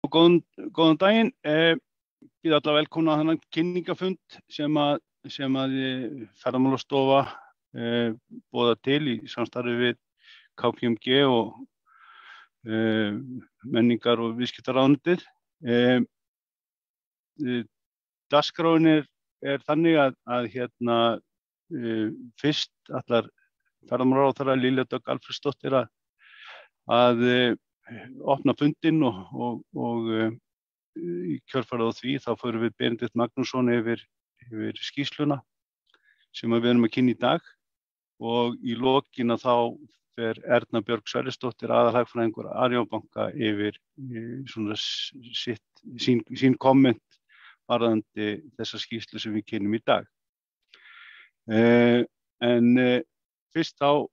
Góðan daginn. Ég allavega velkomna að þennan kynningafund sem að Ferðamálastofa boðar til í samstarfi við KPMG og menningar- og viðskiptaráðuneytið. Dagskráin er þannig að fyrst ætlar ferðamálaráðherra Lilja Dögg Alfreðsdóttir að opna fundinn og í kjölfarið á því þá förum við Benedikt Magnússon yfir skýrsluna sem við erum að kynna í dag og í lokin að þá fer Erna Björg Sverrisdóttir aðalhagfræðingur Arion banka yfir svona sín komment varðandi þessa skýrslu sem við kynnum í dag. En fyrst á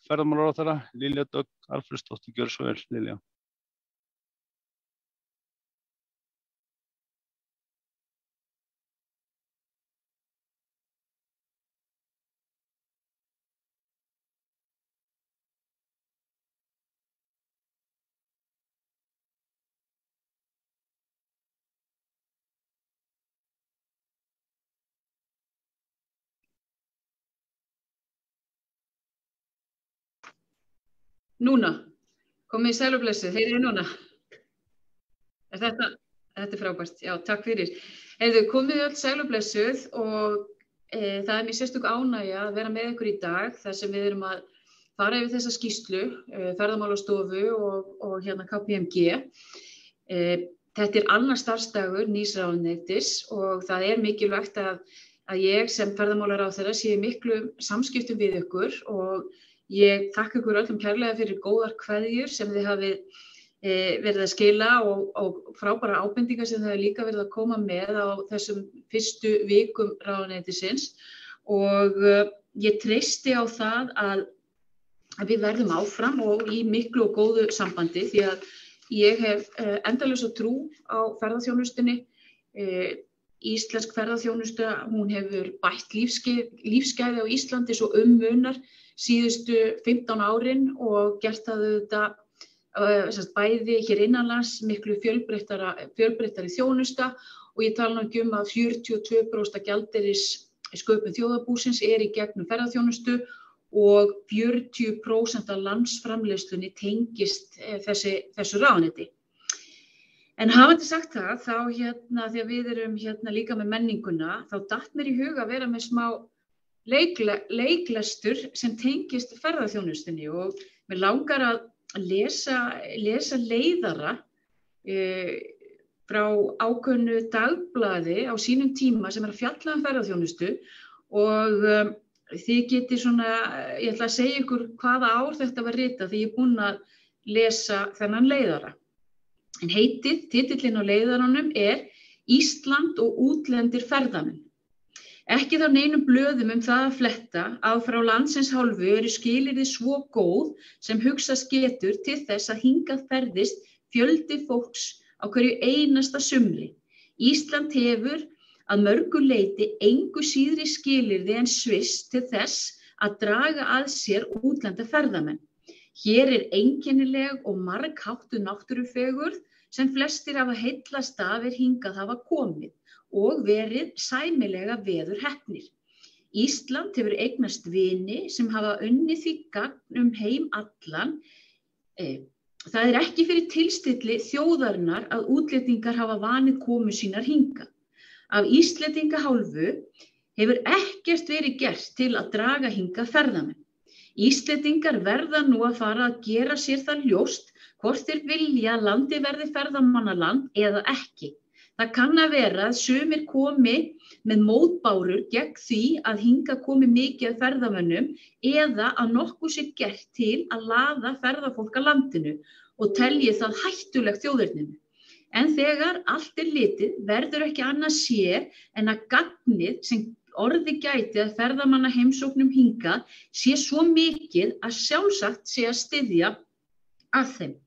ferðamálaráðherra Lilja Dögg Alfreðsdóttir, gjörðu svo vel, Lilja. Núna, komið í sæl og blessuð, heyrið þið núna? Þetta er frábært, já, takk fyrir. Heyrðu, komið þið öll sæl og blessuð og það er mér sérstök ánægja að vera með ykkur í dag þar sem við erum að fara yfir þessa skýrslu, Ferðamálastofu og KPMG. Þetta er annar starfsdagur nýs ráðuneytis og það er mikilvægt að ég sem ferðamálaráðherra sé í miklum samskiptum við ykkur og ég þakka ykkur öllum kærlega fyrir góðar kveðjur sem þið hafið verið að skila og frábærar ábendingar sem þið hafið líka verið að koma með á þessum fyrstu vikum ráðuneytisins og ég treysti á það að við verðum áfram og í miklu og góðu sambandi því að ég hef endalausa trú á ferðaþjónustunni. Íslensk ferðaþjónusta, hún hefur bætt lífsgæði á Íslandi svo munar síðustu 15 árin og gert það auðvitað bæði hér innanlands miklu fjölbreyttari þjónusta og ég tala nú ekki að 42% gjaldeyrissköpun þjóðarbúsins í gegnum ferðaþjónustu og 40% af landsframleiðslunni tengist þessu ráðuneyti. En hafandi sagt það, þá þegar við erum líka með menninguna, þá datt mér í hug að vera með smá leiklestur sem tengist ferðaþjónustunni og mér langar að lesa leiðara frá ákveðnu dagblaði á sínum tíma sem að fjalla ferðaþjónustu og þið getið ég ætla að segja ykkur hvaða ár þetta var ritað því ég er búin að lesa þennan leiðara. En titillinn á leiðaranum er Ísland og útlendir ferðamenn. Ekki þá neinum blöðum það að fletta að frá landsins hálfu eru skilyrði svo góð sem hugsast getur til þess að hingað ferðist fjöldi fólks á hverju einasta sumri. Ísland hefur að mörgu leyti engu síðri skilyrði en Sviss til þess að draga að sér útlenda ferðamenn. Hér er einkennileg og margháttuð náttúrufegurð sem flestir hafa heillast af hingað hafa komið og verið sæmilega veðurheppnir. Ísland hefur eignast vini sem hafa unnið því gagn heim allan. Það er ekki fyrir tilstilli þjóðarinnar að útlendingar hafa vanið komu sínar hingað. Af Íslendinga hálfu hefur ekkert verið gert til að draga hingað ferðamenn. Íslendingar verða nú að fara að gera sér það ljóst hvort þeir vilja að landið verði ferðamannaland eða ekki. Það kann að vera að sumir komi með mótbárur gegn því að hingað komi mikið ferðamönnum eða að nokkuð sé gert til að laða ferðafólk að landinu og telji það hættulegt þjóðerninu. En þegar allt er litið verður ekki annað séð en að gagnið sem orði gæti að ferðamanna heimsóknum hingað sé svo mikið að sjálfsagt sé að styðja að þeim.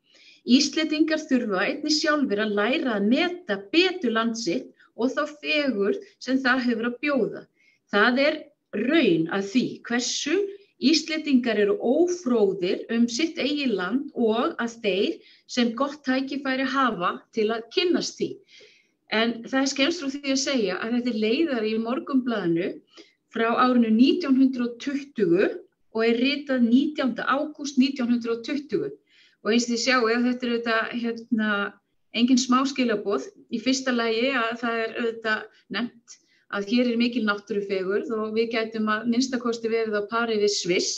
Íslendingar þurfa einnig sjálfir að læra að meta betur land sitt og þá fegurð sem það hefur að bjóða. Það er raun að því hversu Íslendingar eru ófróðir sitt eigið land og að þeir sem gott tækifæri hafa til að kynnast því. En það skemmst frá því að segja að þetta leiðari í Morgunblaðinu frá árinu 1920 og ritað 19. ágúst 1920. Og eins og þið sjáu, þetta engin smáskilaboð. Í fyrsta lagi að það auðvitað nefnt að hér mikil náttúrufegurð og við gætum að minnstakosti verið á pari við Sviss.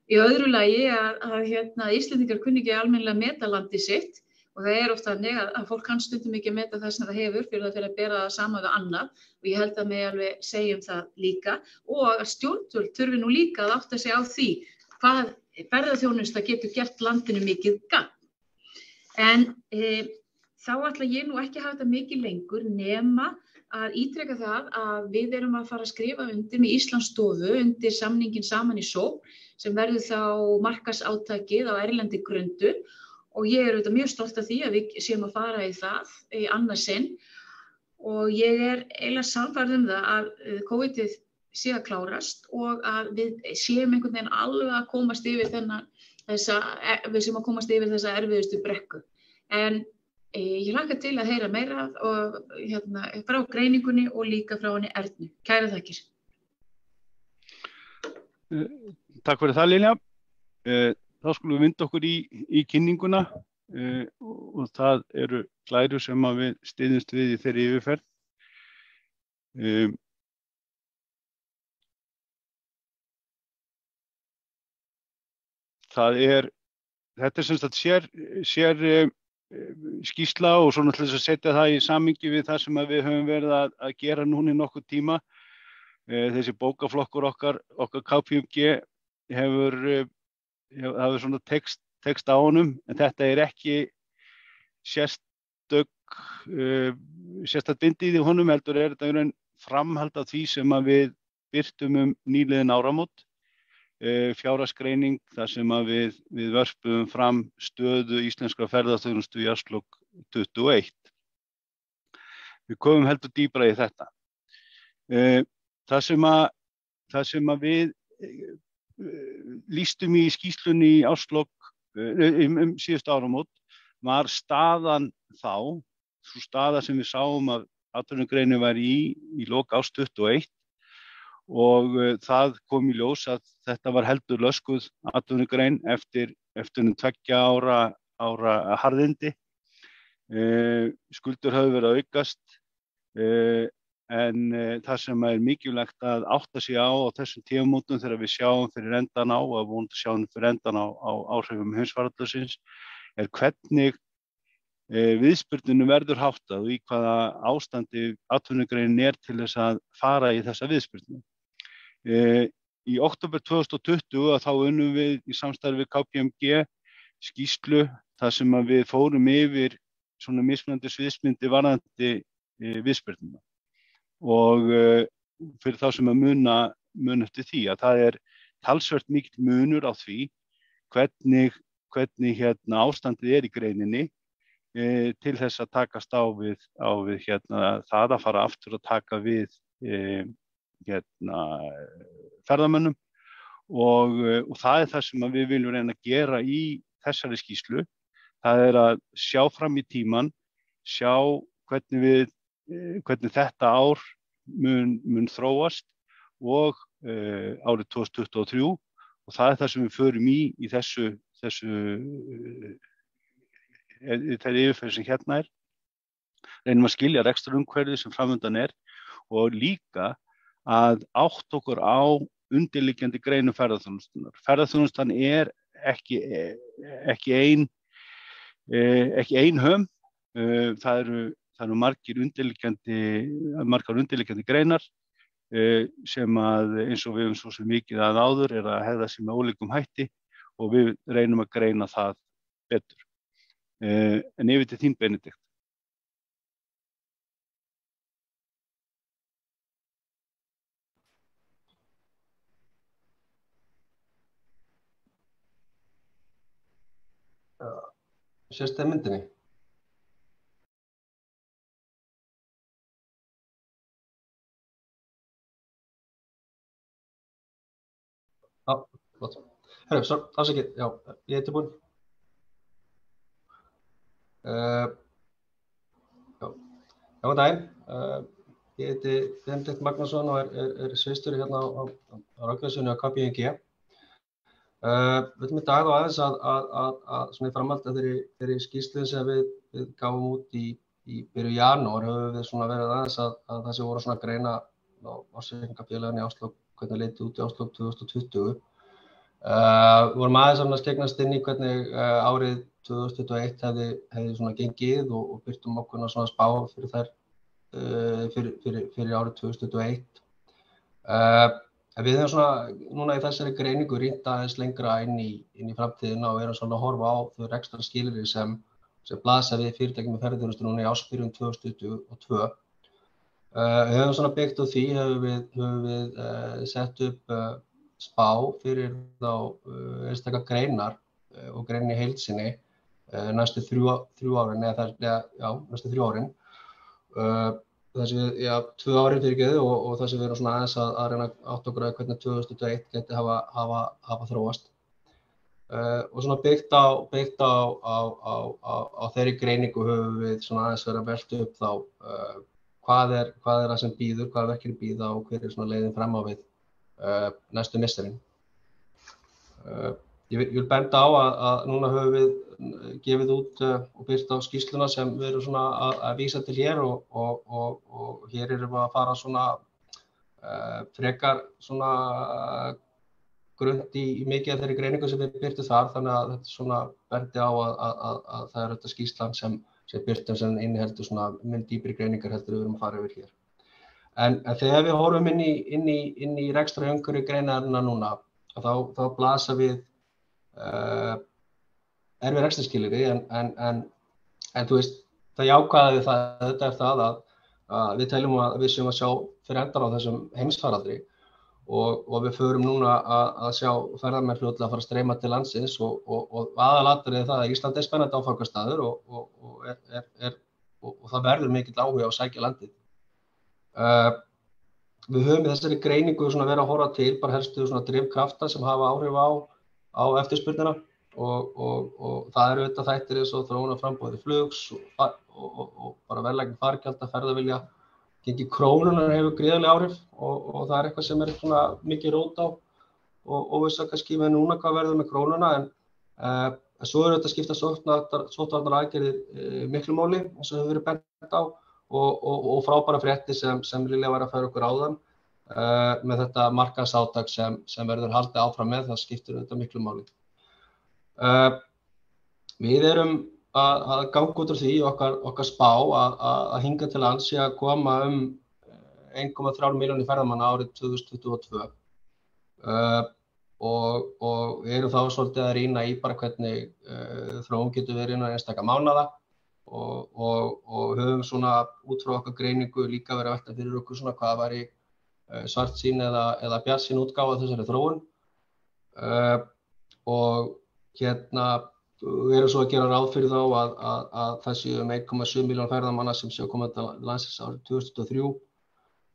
Í öðru lagi að Íslendingar kunni ekki almennilega meta landið sitt og það oft þannig að fólk kann stundum ekki að meta það sem það hefur fyrir að bera það saman við annað og ég held að mig alveg segja það líka og að stjórnvöld þurfi nú líka að átta sig á því hvað ferðaþjónusta getur gert landinu mikið gagn. En þá ætla ég nú ekki að hafa þetta mikið lengur nema að ítreka það að við erum að fara að skrifa undir með Íslandsstofu undir samningin Saman í sókn sem verður þá markaðsátakið á erlendi grundu og ég auðvitað mjög stolt af því að við séum að fara í það í annað sinn og ég eiginlega sannfærð það að COVID-ið sé að klárast og að við séum einhvern veginn alveg að komast yfir við séum að komast yfir þessa erfiðustu brekku. En ég hlakka til að heyra meira og, frá greiningunni og líka frá henni Ernu. Kærar þakkir. Takk fyrir það, Lilja. Þá skulum við vinda okkur í kynninguna og það eru glærur sem að við styðjumst við í þeirri yfirferð. Þetta sem sagt sér skýrsla og svona til þess að setja það í samhengi við það sem við höfum verið að gera núna í nokkuð tíma. Þessi bókaflokkur okkar KPMG hefur svona text á honum, en þetta ekki sérstakt bindið í honum, heldur þetta einn framhald af því sem að við birtum nýliðin áramót, fjárhagsgreining þar sem að við vörpum fram stöðu íslenskra ferðaþjónustu í árslok 21. Við komum heldur dýpra í þetta. Það sem að við lýstum í skýrslunni í árslok síðustu áramót var staðan þá, sú staða sem við sáum að atvinnugreinin var í lok árs 21 og það kom í ljós að þetta var heldur löskuð atvinnugrein eftir 2 ára harðindi. Skuldur höfðu verið að aukast en það sem mikilvægt að átta sig á þessum tímamótum þegar við sjáum fyrir endan á og vonandi sjáum fyrir endan á áhrifum heimsfaraldursins hvernig viðspyrnunum verður háttað og í hvaða ástandi atvinnugreinin til þess að fara í þessa viðspyrnu. Í október 2020 þá unnum við í samstarfi við KPMG skýrslu þar sem að við fórum yfir svona mismunandi sviðsmyndir varðandi viðspyrnuna. Og fyrir þá sem að muna eftir því að það talsvert mikill munur á því hvernig ástandið í greininni til þess að takast á við það að fara aftur að taka við ferðamönnum og það það sem að við viljum reyna að gera í þessari skýrslu. Það að sjá fram í tímann, sjá hvernig þetta ár mun þróast og árið 2023 og það það sem við förum í þeirri yfirferð sem hérna reynum að skilja rekstrarumhverfið sem framundan og líka að átta okkur á undirliggjandi greinum ferðaþjónustunnar. Ferðaþjónustan ekki ein höm, það eru margar undirliggjandi greinar sem að eins og við höfum svo sem mikið að áður að hegða sig með ólíkum hætti og við reynum að greina það betur. En yfir til þín, Benedikt. Sést það myndinni? Já, Flott. Herru, afsakið, já, ég tilbúinn. Góðan daginn. Ég heiti Benedikt Magnússon og er sviðsstjóri hérna á ráðgjafarstöðinni á KPMG. Við ætlum í dag aðeins að svona í framhaldi af þeirri skýrslu sem við gáfum út í byrjun janúar höfum við svona verið aðeins að það sem voru svona að greina á ársreikningafélaginu í Árslok, hvernig leit út í Árslok 2020. Við vorum aðeins að skeignast inn í hvernig árið 2021 hefði svona gengið og birtum okkur svona spá fyrir þær fyrir árið 2021. Við höfum svona núna í þessari greiningu rýnt aðeins lengra inn í framtíðina og erum svona að horfa á þau rekstrar skilyrði sem blasa við fyrirtækjum með ferðaþjónustu núna í ársbyrjun 2022. Við höfum svona byggt á því, höfum við sett upp spá fyrir þá einstaka greinar og greinin í heild sinni næstu þrjú árin næstu 3 árin. Þessi við, 2 árin fyrirgefið og þessi við erum svona aðeins að reyna átta okkur að hvernig 2021 geti hafa þróast. Og svona byggt á þeirri greiningu höfum við svona aðeins verið að velta upp þá hvað er það sem býður, hvað verkefni bíða og hver er svona leiðin fram á við næstu misserin. Ég vil benda á að núna höfum við gefið út og birt á skýrsluna sem við erum svona að vísa til hér og hér erum við að fara svona frekar svona grunnt í mikið af þeirri greiningu sem við birtum þar, þannig að þetta svona bendi á að það er þetta skýrslan sem birtum sem inniheldur svona mun dýpri greiningar heldur við erum að fara yfir hér. En þegar við horfum inn í rekstrarumhverfi greinarinnar núna, þá blasa við erfið rekstrarskilyrði en þú veist, það jákvæða við þetta er það að við teljum að við séum að sjá fyrir endan á þessum heimsfaraldri og við förum núna að sjá ferðamenn fljótlega að fara að streyma til landsins og aðalatriðið það að Ísland er spennandi áfangastaður og það verður mikill áhugi á að sækja landið. Við höfum í þessari greiningu svona verið að horfa til bara helstu svona drifkrafta sem hafa áhrif á eftirspurnina og það eru auðvitað þættir eins og þróun og framboði flugs og bara verðlækkun fargjalda, ferðavilja. Gengi krónunnar hefur gríðarleg áhrif og það er eitthvað sem er svona mikið rót á og óvissa kannski með núna hvað verður með krónuna en svo eru þetta skipta sóttvarnaaðgerðir miklu máli eins og hefur verið bent á og frábæra fréttir sem Lilja var að færa okkur áðan með þetta markaðsátak sem verður haldið áfram með, það skiptir þetta miklu máli. Við erum að ganga út úr því okkar spá að hingað til lands sé að koma 1,3 milljónir ferðamanna árið 2022 og erum þá svolítið að rýna í bara hvernig þróun getur verið innan einstaka mánaða og höfum svona út frá okkar greiningu líka verið að velta fyrir okkur svona hvað væri svartsýn eða bjartsýn útgáfa þessari þróun og hérna við erum svo að gera ráð fyrir þá að það séu 1,7 milljón ferðamanna sem séu að koma til landsins árið 2023.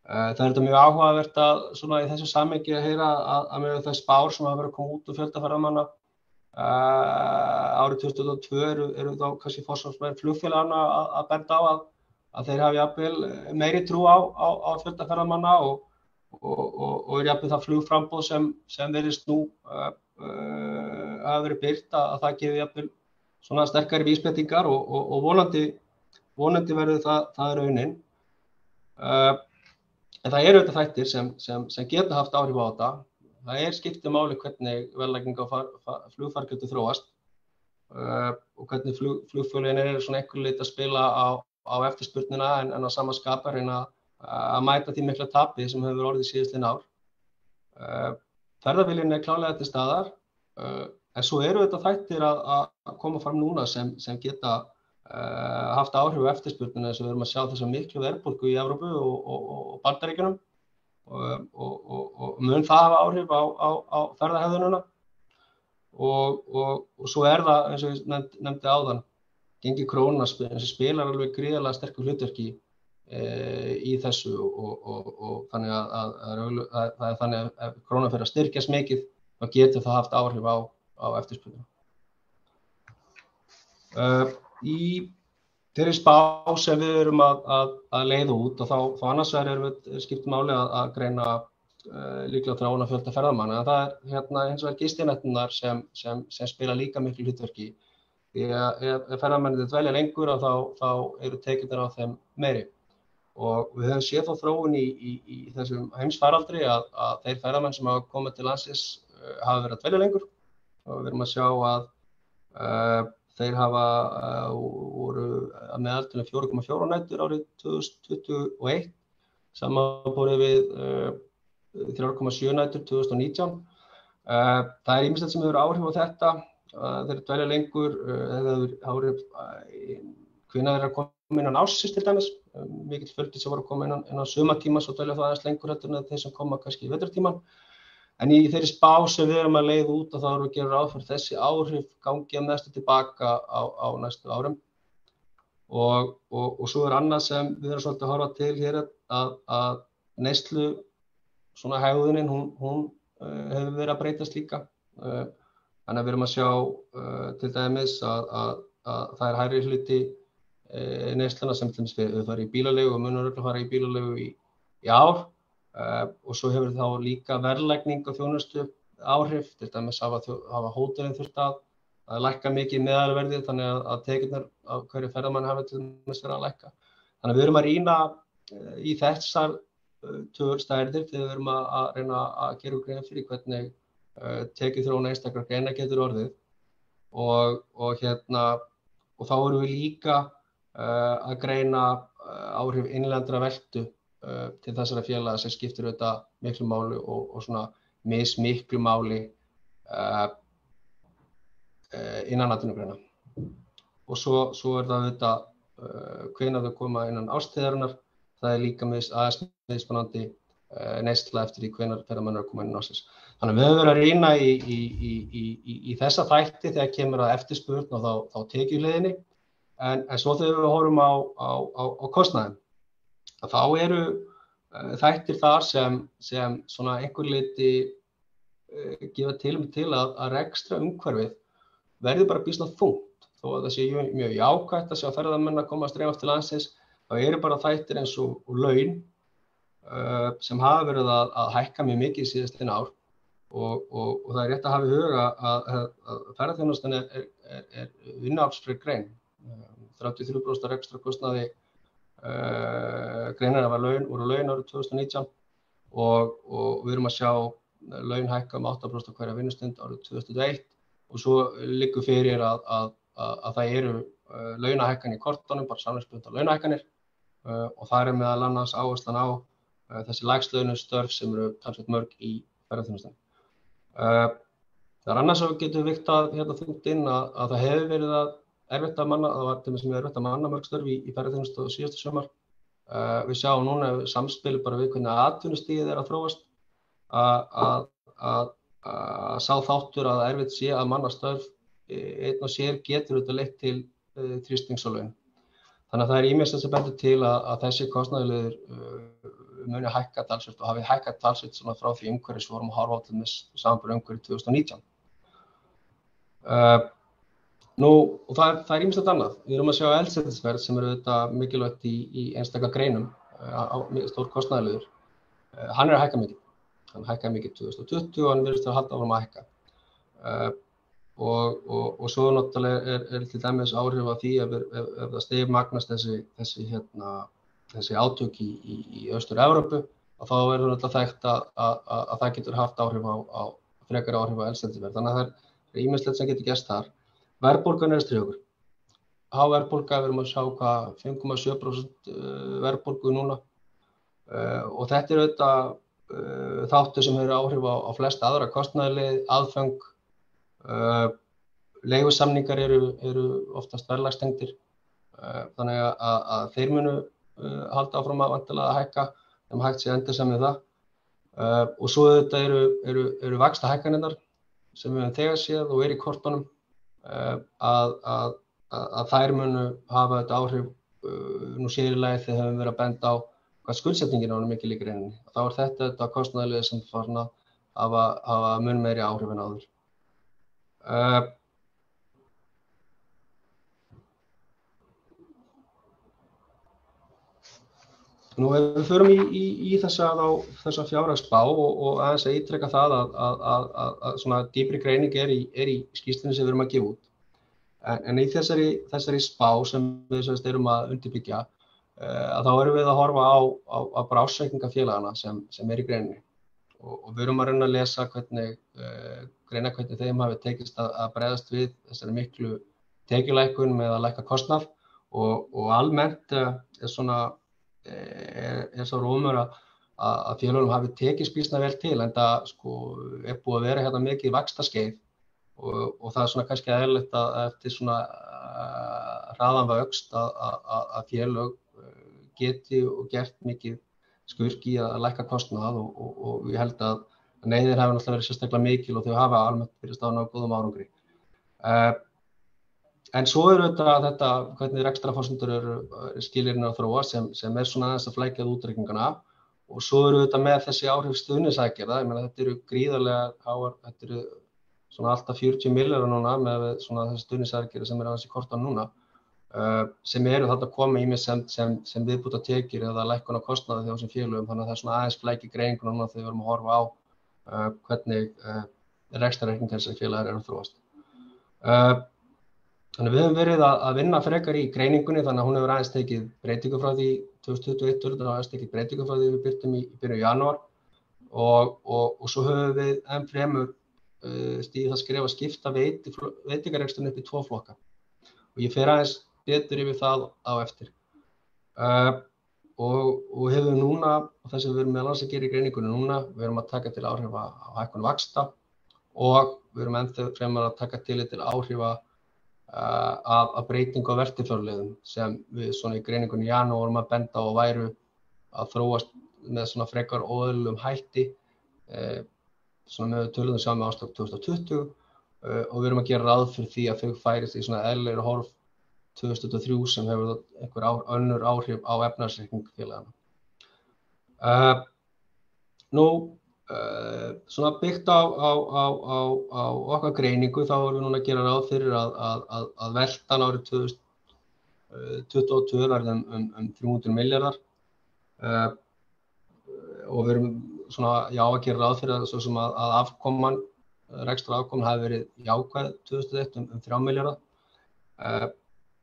Það er þetta mjög áhugavert að svona í þessu samhengi að heyra að með þess spár sem hafa verið að koma út og fjölda ferðamanna árið 2022 eru þá kannski forsvarsmenn flugfélaganna að benda á að þeir hafi jafnvel meiri trú á fjölda ferðamanna og jafnvel það flugframboð sem virðist nú hafa verið birt að það gefi jafnvel svona sterkari vísbendingar og vonandi verður það raunin. En það eru auðvitað þættir sem geta haft áhrif á þetta. Það skiptir máli hvernig verðlagning á flugfargjöldum þróast og hvernig flugfélögin eru svona einhverju leyti að spila á eftirspurnina en á sama skapa reyna að mæta því mikla tapi sem hefur orðið síðastliðin ár. Ferðaviljinn klárlega til staðar en svo eru þetta þættir að koma fram núna sem geta haft áhrif á eftirspurnina eins og við erum að sjá þessa miklu verðbólgu í Evrópu og Bandaríkjunum og mun það hafa áhrif á ferðahegðunina og svo það eins og ég nefndi áðan gengi krónunnar sem spilar alveg gríðarlega sterku hlutverki í þessu og þannig að það er þannig að ef krónan fer að styrkjast mikið þá getur það haft áhrif á eftirspurnina. Í þeirri spá sem við erum að leiða út og þá annars vegar við skiptum máli að greina líklega þróun á fjölda ferðamanna, en það hins vegar gistinæturnar sem spila líka miklu hlutverki. Því að ef ferðamennirnir dvelja lengur þá eru tekjurnar á þeim meiri. Og við höfum séð þá þróun í þessum heimsfaraldri að þeir ferðamenn sem hafa komið til landsins hafa verið að dvelja lengur og við erum að sjá að þeir voru að meðaltali 4,4 nætur árið 2021 samanborið við 3,7 nætur 2019. Það ýmislegt sem hefur áhrif á þetta, þeir dvelja lengur, áhrif hvenær þeir að koma innan ársins til dæmis, mikill fjöldi sem voru að koma innan sumartíma, svo dvelja það aðeins lengur heldur en þeir sem koma kannski í vetrartíman. En í þeirri spá sem við erum að leiða út og þá erum við að gera ráð fyrir þessi áhrif gangi að mestu tilbaka á næstu árum. Og svo annað sem við erum svolítið að horfa til hér að neyslu svona hegðunin, hún hefur verið að breytast líka. Þannig að við erum að sjá til dæmis að það hærri hluti neysluna sem til dæmis við fara í bílalegu og munum örugglega fara í bílalegu í ár. Og svo hefur þá líka verðlækning og þjónustu áhrif, til dæmis hafa hótelin þurft að lækka mikið meðalverðið, þannig að tekjurnar af hverju ferðamanni hafi til dæmis verið að lækka. Þannig að við erum að rýna í þessar stærðir þegar við erum að reyna að gera grein fyrir hvernig tekjuþróun einstakra greina getur orðið og þá erum við líka að greina áhrif innlendra veltu til þessara félaga sem skiptir auðvitað miklu máli og svona mismiklu máli innan atvinnugreina. Og svo það auðvitað hvenær þau koma innan árstíðarinnar, það líka aðeins mismunandi neysla eftir því hvenær ferðamenn að koma innan ársins. Þannig að við höfum verið að rýna í þessa þætti þegar kemur að eftirspurn og þá tekjuhliðinni, en svo þegar við horfum á kostnaðinn, þá eru þættir þar sem svona einhver leyti gefa til að rekstra umhverfið verði bara býsna þungt. Þó að það sé mjög jákvætt að sjá ferðamenn að koma að streyma til landsins, þá eru bara þættir eins og laun sem hafa verið að hækka mjög mikið síðastliðin ár og það rétt að hafa í huga að ferðaþjónustan er vinnuaflsfrek grein. 33% rekstrarkostnaði greinarna voru laun árið 2019 og við erum að sjá laun hækka 8% hverja vinnustund árið 2021 og svo liggur fyrir að það eru launahækkanir í kortunum, bara samningsbundnar launahækkanir og það er meðal annars áherslan á þessi lægstlaunastörf sem eru talsvert mörg í ferðaþjónustunni. Það er annars sem við getum vigtað þungt inn að það hefur verið erfitt að manna, það var til dæmis mjög erfitt að manna mörg störf í ferðaþjónustu síðasta sumar. Við sjáum núna samspil bara við hvernig atvinnustigið er að þróast að sá þáttur að erfitt sé að manna störf einn og sér getur auðvitað leitt til þrýstings á laun. Þannig að það er ýmislegt sem bendir til að þessi kostnaðarliður muni hækka talsvert og hafi hækkað talsvert svona frá því umhverfis við vorum að horfa á til dæmis samanborið umhverfið 2019. Og það er ýmislegt annað. Við erum að sjá eldsneytisverð sem auðvitað mikilvægt í einstaka greinum á stór kostnaðarliður. Hann er að hækka mikið. Hann hækkaði mikið 2020 og hann virðist að halda áfram að hækka. Og svo náttúrulega er til dæmis áhrif af því ef það stigmagnast þessi átök í Austur-Evrópu og þá verður þetta þekkt að það getur haft áhrif á frekari áhrif á eldsneytisverð. Þannig að það er ýmislegt sem getur gerst þar. Verðbólgan er strjókur. Há verðbólga, við erum að sjá 5,7% verðbólgu núna og þetta er auðvitað þáttur sem hefur áhrif á flesta aðra kostnaðarlið, aðföng, leigusamningar eru oftast verðlagstengdir, þannig að þeir munu halda áfram að vantilega að hækka hægt sé endur sem við það. Og svo auðvitað eru vaxtahækkanirnar sem við höfum þegar séð og í kortunum að þær munu hafa þetta áhrif nú sérilegi þegar höfum verið að benda á hvað skuldsetningin er mikið líka reyninni. Þá er þetta kostnaðarlið sem farin að hafa mun meiri áhrif en áður. Nú ef við förum í þessa fjárhagsspá og aðeins að ítreka það að svona dýpri greining er í skýrslunni sem við erum að gefa út. En í þessari spá sem við erum að undirbyggja, að þá erum við að horfa á bara ársreikninga félagana sem í greininni. Og við erum að reyna að lesa greina hvernig þeim hafi tekist að bregðast við þessari miklu tekjulækkun með að lækka kostnað og almennt er svo rómur að félögum hafi tekist býsna vel til, enda sko búið að vera hérna mikið vaxtaskeið og það svona kannski eðlilegt að eftir svona hraðan vöxt að félög geti og gert mikið skurk í að lækka kostnað og ég held að neyðir hafi náttúrulega verið sérstaklega mikil og þau hafa almennt virðist á ná góðum árangri. En svo þetta hvernig rekstrarforsendur skilyrðin að þróa sem svona aðeins að flækja útreikningana og svo þetta með þessi áhrif stuðningsaðgerða, ég meina þetta eru gríðarlega háar, þetta eru svona alltaf 40 milljarðar núna með svona þessi stuðningsaðgerðir sem aðeins í kortan núna, sem eru þarna koma í mig sem viðbúta tekjur eða lækkun á kostnaði hjá þessum félögum, þannig að það er svona aðeins flækja greininguna núna þegar við erum að horfa á hvernig rekstrarreikning þessari félagar eru að þróast. Þannig við höfum verið að vinna frekar í greiningunni, þannig að hún hefur aðeins tekið breytingu frá því 2021, aðeins tekið breytingu frá því við birtum í byrjun janúar og svo höfum við enn fremur stigið það skref að skipta veitingareksturinn upp í 2 flokka og ég fer aðeins betur yfir það á eftir. Og hefur núna, og þess að við erum meðal annars að gera í greiningunni núna, við erum að taka til áhrifa á hækkun vaxta og við erum enn fremur að taka til áhrifa að breytingu á veltufjárliðum sem við svona í greiningunni í janúar vorum að benda og væru að þróast með svona frekar óeðlilegum hætti svona með töluðum saman með árslok 2020 og við erum að gera ráð fyrir því að þau færist í svona eðlilegri horf 2023 sem hefur einhver önnur áhrif á efnahagsreikning félagana. Svona byggt á okkar greiningu þá erum við núna að gera ráð fyrir að veltan árið 2022 verði 300 milljarðar og við erum svona að gera ráð fyrir svo sem að afkoman, rekstrarafkoman hafi verið jákvæð 2001 3 milljarðar.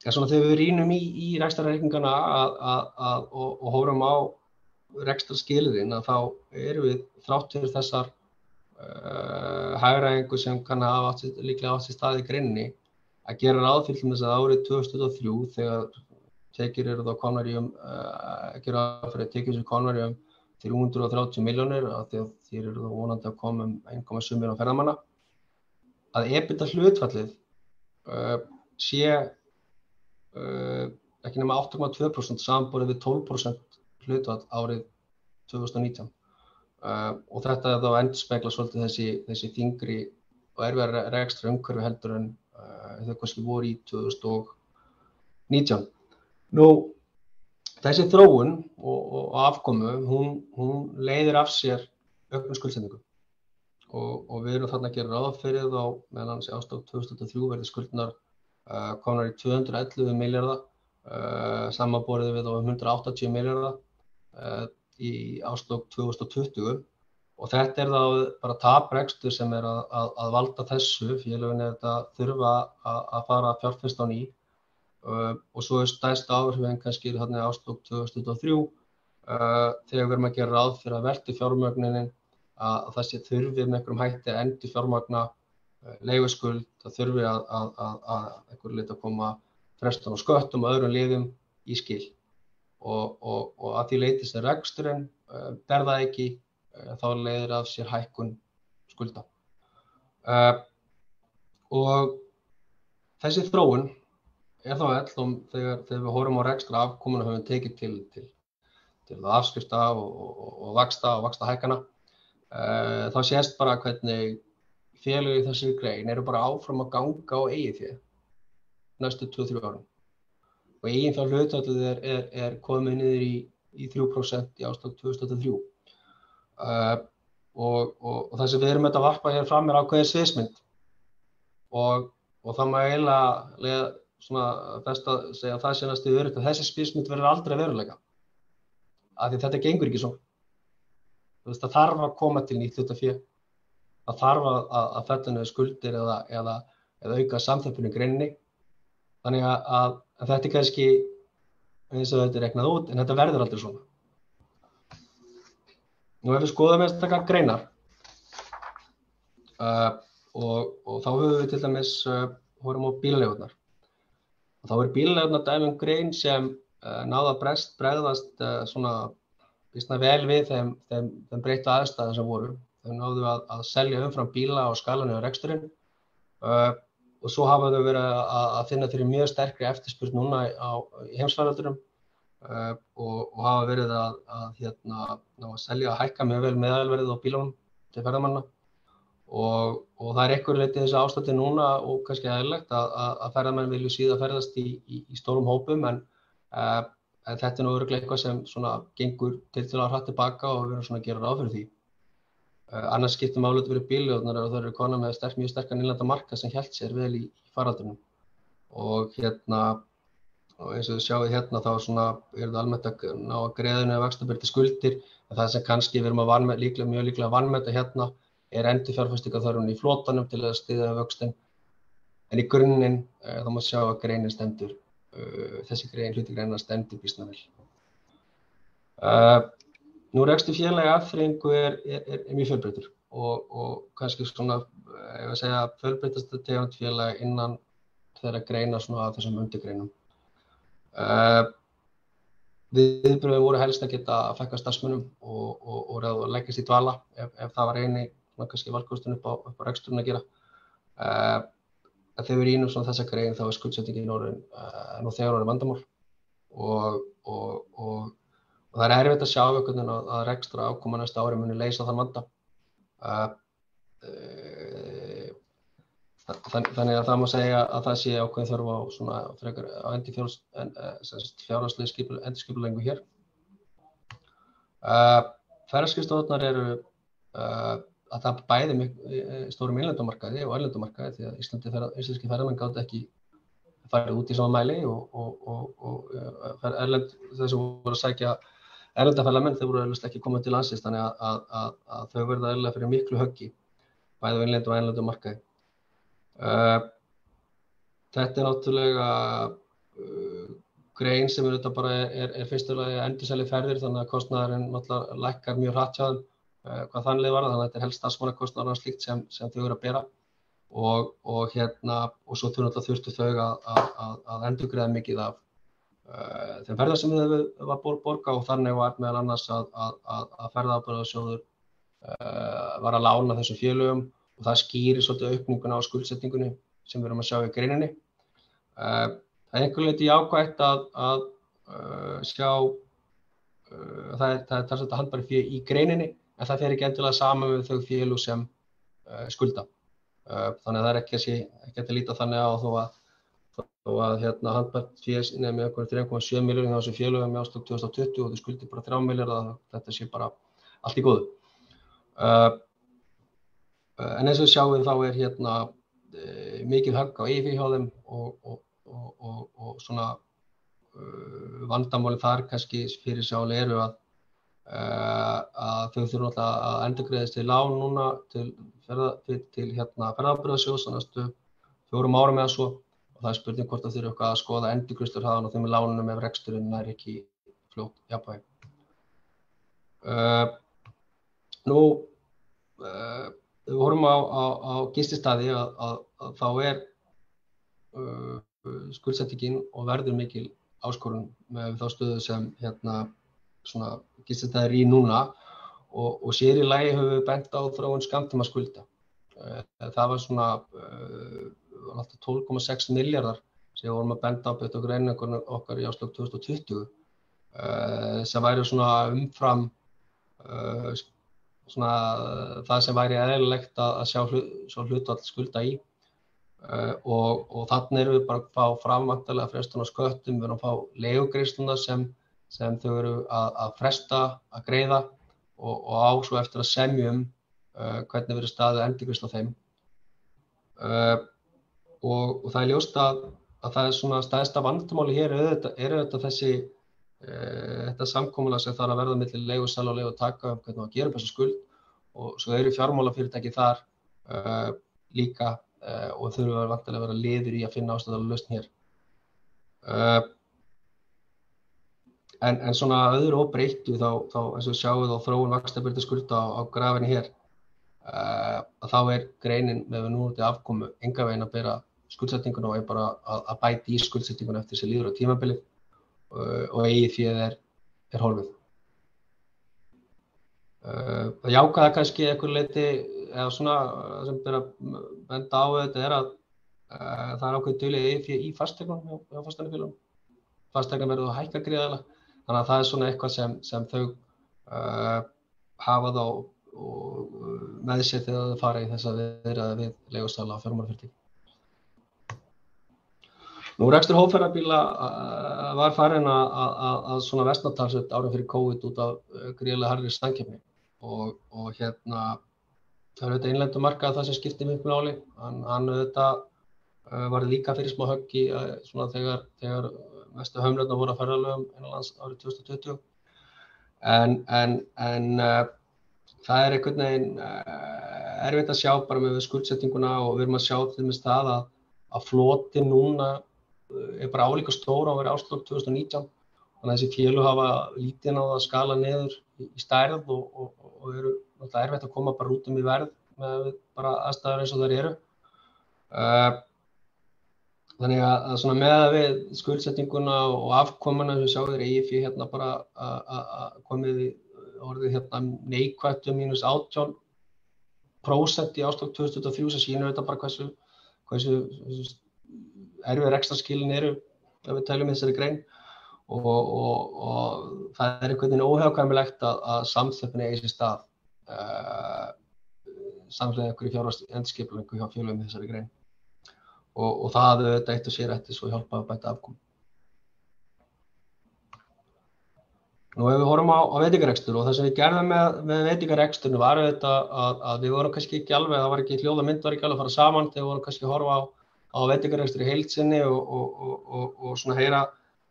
Svona þegar við rýnum í rekstrarreikningana og horfum á rekstrarskilyrðin að þá erum við þrátt fyrir þessar hagræðingu sem kann hafa líklega átt sér stað í greininni að gera ráð fyrir þess að árið 2023 þegar tekjur eru þá komnar í gera fyrir tekjur sem komnar í 330 milljónir af því að þeir eru þá vonandi að koma 1,7 milljón ferðamanna að EBITDA hlutfallið sé ekki nema 8,2% samanborið við 12% hlutfall árið 2019 og þetta þá endurspeglar svolítið þessi þyngri og erfiðara rekstrarumhverfi heldur en þau kannski voru í 2019. Þessi þróun og afkomu, hún leiðir af sér aukna skuldsetningu og við erum þarna að gera ráð fyrir þá meðal annars í árslok 2023 verði skuldirnar komnar í 211 milljarða samanborið við á 180 milljarða í árslok 2020 og þetta þá bara taprekstur sem að valda þessu, félögin þetta þurfa að fara að fjárfesta á ný og svo stærsta áhrifin kannski þarna í árslok 2023 þegar við erum að gera ráð fyrir að veltufjármögnunin að það sé þurfi með einhverjum hætti að endurfjármagna leiguskuld, það þurfi að einhverju leyti að koma frestun á sköttum og öðrum liðum í skil og að því leyti sem reksturinn ber það ekki þá leiðir af sér hækkun skulda og þessi þróun þá þegar við horfum á rekstrarafkomuna höfum tekið til afskrifta og vaxtahækkana þá sést bara hvernig félög í þessari grein eru bara áfram að ganga á eigið fé næstu 2-3 árum og eiginfjárhlutfallið er komið niður í 3% í árslok 2023 og það sem við erum að varpa hér fram ákveðin sviðsmynd og það má eiginlega svona best að segja það sé næstu öruggt að þessi sviðsmynd verður aldrei veruleika af því þetta gengur ekki svona. Það þarf að koma til nýtt hlutafé, það þarf að fella niður skuldir eða auka samþjöppun í greininni. Þannig að þetta kannski eins og þetta reiknað út, en þetta verður aldrei svona. Nú ef við skoðum einstakar greinar og þá höfum við til dæmis horfum á bílaleigurnar. Og þá bílaleigurnar dæmi grein sem náða bregðast svona býsna vel við þeim breyttu aðstæðum sem voru. Þau náðu að selja umfram bíla og skala niður reksturinn og svo hafa þau verið að finna fyrir mjög sterkri eftirspurn núna í heimsfaraldrinum og hafa verið að selja að hækka mjög vel meðalverðið á bílunum til ferðamanna og það einhverju leyti þessu ástandi núna og kannski eðlilegt að ferðamenn vilju síðan ferðast í stórum hópum en þetta nú örugglega eitthvað sem svona gengur tiltölulega hratt tilbaka og við erum svona að gera ráð fyrir því. Annars skiptir máli fyrir bílaleigurnar og þau eru konar með mjög sterkan innlenda markað sem hélt sér vel í faraldrinum. Og eins og þið sjáið hérna þá svona það almennt að ná að greiða niður vaxtabyrði skuldir en það sem kannski við erum að mjög líklega að vanmeta hérna endurfjárfestingarþörfin í flotanum til að styðja við vöxtinn. En í grunninn þá má sjá að greinin stendur þessi hluti greina stendur býsna vel. Nú rekstur félagi afþreyingu er mjög fjölbreyttur og kannski svona, ef að segja, fjölbreyttasta tegund félagi innan þeirra greina svona að þessum undirgreinum. Viðbrögðin voru helst að geta að fækka starfsmönnum og leggjast í dvala ef það var eini kannski valkosturinn upp á reksturinn að gera. Að þegar við rýnum svona þessa grein þá skuldsetningin nú þegar orðið vandamál og það erfitt að sjá einhvern veginn að rekstra ákoma næsta ári muni leysa þann vanda. Þannig að það má segja að það sé ákveðin þörf á svona frekar á fjárhagslegri endurskipulagningu hér. Ferðaskrifstofurnar eru að það bæði stórum innlendamarkaði og erlendamarkaði því að íslenski ferðamenn gátu ekki farið út í sama mæli og þessu voru að sækja erlenda ferðamenn þau voru ekki komið til landsins þannig að þau verða eðlilega fyrir miklu höggi bæði á innlendu og erlendu markaði. Þetta náttúrulega grein sem bara fyrstulega endurselja ferðir þannig að kostnaðurinn náttúrulega lækkar mjög hratt hjá þeim hvað þannig varðar þannig að þetta helst starfsmannakostnaður og slíkt sem þau eru að bera og svo þurftu þau að endurgreiða mikið af þeim ferðar sem þau var borga og þannig var meðal annars að ferðaábyrgðasjóður var að lána þessum félögum og það skýrir svolítið aukninguna á skuldsetningunni sem við erum að sjá í greininni. Það einhver leyti jákvætt að sjá það talsvert handbæri fé í greininni en það fer ekki endilega saman við þau félög sem skulda. Þannig að það ekki að líta þannig á þó að handbært fé nemi okkur 3,7 milljónir hjá þessum félögum í árslok 2020 og þau skuldi bara 3 milljarða þetta sé bara allt í góðu. En eins og við sjáum þá mikið högg á eigið fé hjá þeim og svona vandamálin þar kannski fyrir sjálega eru að þau þurfa alltaf að endurgreiðast til lán núna til ferðaábyrgðasjóðs á næstu 4 árum eða svo og það spurning hvort það þurfi eitthvað að skoða endurgreiðslur á þeim með lánunum ef reksturinn nær ekki fljótt jafnvægi. Nú við horfum á gististaði að þá skuldsetningin og verður mikil áskorun með þá stöðu sem svona gististaðir í núna og sér í lagi höfum við bent á þróun skammtímaskulda. Það var svona alltaf 12,6 milljarðar sem við vorum að benda á betur greiningu okkar í árslok 2020 sem væri svona umfram svona það sem væri eðlilegt að sjá hlutfall skulda í og þannig erum við bara að fá framvantarlega frestun á sköttum, við erum að fá leigugreiðslurnar sem þau eru að fresta að greiða og á svo eftir að semja hvernig verður staðið endurgreiðsla á þeim. Og það ljóst að það svona stærsta vandamáli hér er þetta þetta samkomulag sem þarf að verða milli leigusala og leigutaka hvernig að gera upp þessa skuld og svo eru fjármálafyrirtæki þar líka og þurfa vantilega að vera liður í að finna ástæðulega lausn hér. En svona öðru óbreyttu þá eins og sjáum við á þróun vaxtabyrði skulda á grafinni hér að þá greinin með núverandi afkomu engan veginn að bera skuldsetninguna og bara að bæta í skuldsetninguna eftir sem líður á tímabilið og eigið féð horfið. Það jákvæða kannski einhver leyti eða svona sem ber að benda á þetta að það ákveðið dulið eigið féð í fasteignum hjá fasteignafélögum. Fasteignar verður að hækka gríðarlega, þannig að það svona eitthvað sem þau hafa þá með sér þegar þau fara í þessa viðræðu við leigusala og fjármálafyrirtæki. Nú rekstur hópferðabíla var farin að svona versna talsvert árin fyrir COVID út af gríðarlega harðri samkeppni og það auðvitað innlendur markað það sem skipti miklu máli. Hann auðvitað var líka fyrir smá höggi svona þegar mestu hömlurnar voru að ferðalögum innanlands árið 2020. En það einhvern veginn erfitt að sjá bara með skuldsetninguna og við erum að sjá til dæmis það að flotinn núna bara álíka stór á verið árslok 2019 þannig að þessi félög hafa lítið náð að skala niður í stærð og eru náttúrulega erfitt að koma bara út í verð með bara aðstæður eins og þær eru. Þannig að svona með við skuldsetninguna og afkomuna sem sjáum við eigið fé hérna bara að komið orðið hérna neikvætt -18% í árslok 2023 sem sýnir þetta bara hversu erfið rekstrarskilin eru ef við tölum þessari grein og það einhvern veginn óhjákvæmilegt að samþjöppun eigi sér stað samhliða einhverju fjárhagsendurskipulagningu hjá félögum í þessari grein og það eitt og sér eftir svo hjálpa að bæta afkomu. Nú ef við horfum á veitingarekstur og það sem við gerðum með veitingareksturinn var að við vorum kannski ekki alveg, það var ekki hljóðamynd var ekki alveg að fara saman þegar við vorum kannski að horfa á veitingarekstur í heild sinni og svona heyra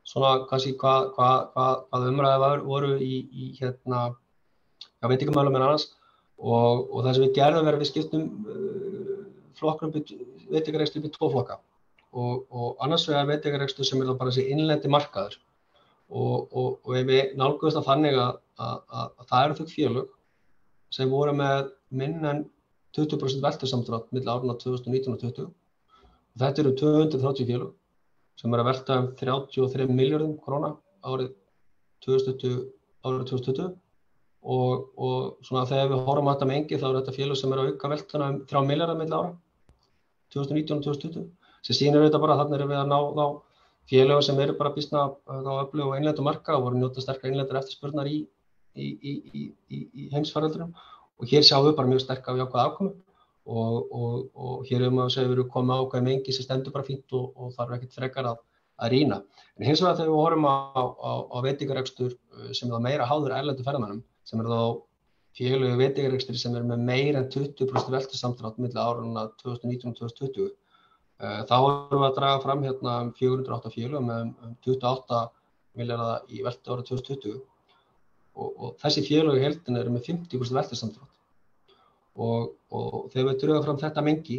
svona kannski hvað umræður voru í hérna veitingamálum en annars og það sem við gerðum við skiptum flokkum veitingarekstur upp í 2 flokka og annars vegar veitingarekstur sem þá bara þessi innlendi markaður og ef við nálguðumst það þannig að það eru þau félög sem voru með minna en 20% veltusamdrátt milli áranna 2019 og 2020 og þetta eru 230 félög sem að velta 33 milljörðum króna árið 2020 og svona þegar við horfum á þetta mengi þá eru þetta félög sem að auka veltuna 3 milljarða milli ára 2019 og 2020 sem sýnir þetta bara þarna erum við að ná félög sem eru bara býsna á öflug og innlendu marka og voru njóta sterkar innlendar eftirspurnar í heimsfaraldrinum og hér sjáum við bara mjög sterka jákvæða afkomu og hér við erum komið ákveðið mengi sem stendur bara fínt og þarf ekkert frekar að rýna. En hins vegar þegar við horfum á veitingarekstur sem er meira háður erlendu ferðamönnum sem þá félög veitingarekstur sem með meira en 20% veltusamdrátt milli áranna 2019 og 2020 þá erum við að draga fram hérna 408 félög með 28 milljarða í veltu árið 2020 og þessi félög í heildina eru með 50% veltusamdrátt og þegar við drögum fram þetta mengi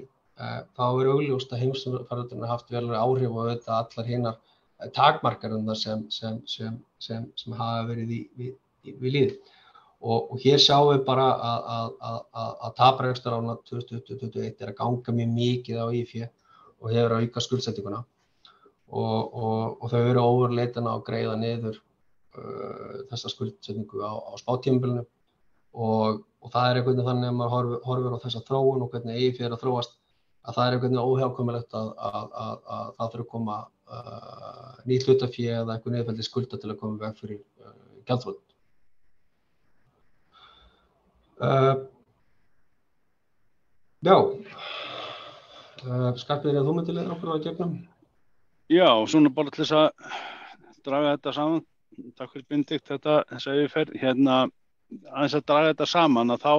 þá augljóst að heimsfaraldurinn haft verulega áhrif og auðvitað allar hinar takmarkanirnar sem hafa verið við lýði og hér sjáum við bara að taprekstur ára 2021 að ganga mjög mikið á IFE og hefur að auka skuldsetninguna og þau eru óverleitin að greiða niður þessa skuldsetningu á spátímabilinu og það einhvern veginn þannig að maður horfir á þessa þróun og hvernig EIF að þróast að það einhvern veginn óhjákvæmilegt að það þurfi að koma nýtt hlutafé eða einhver niðurfelldri skulda til að koma veg fyrir gjaldþrot. Já, Skarphéðinn, þú myndir leiða okkur á gegnum? Já, svona bara til þess að draga þetta saman. Takk fyrir Benedikt þessa yfirferð. Hérna, aðeins að draga þetta saman að þá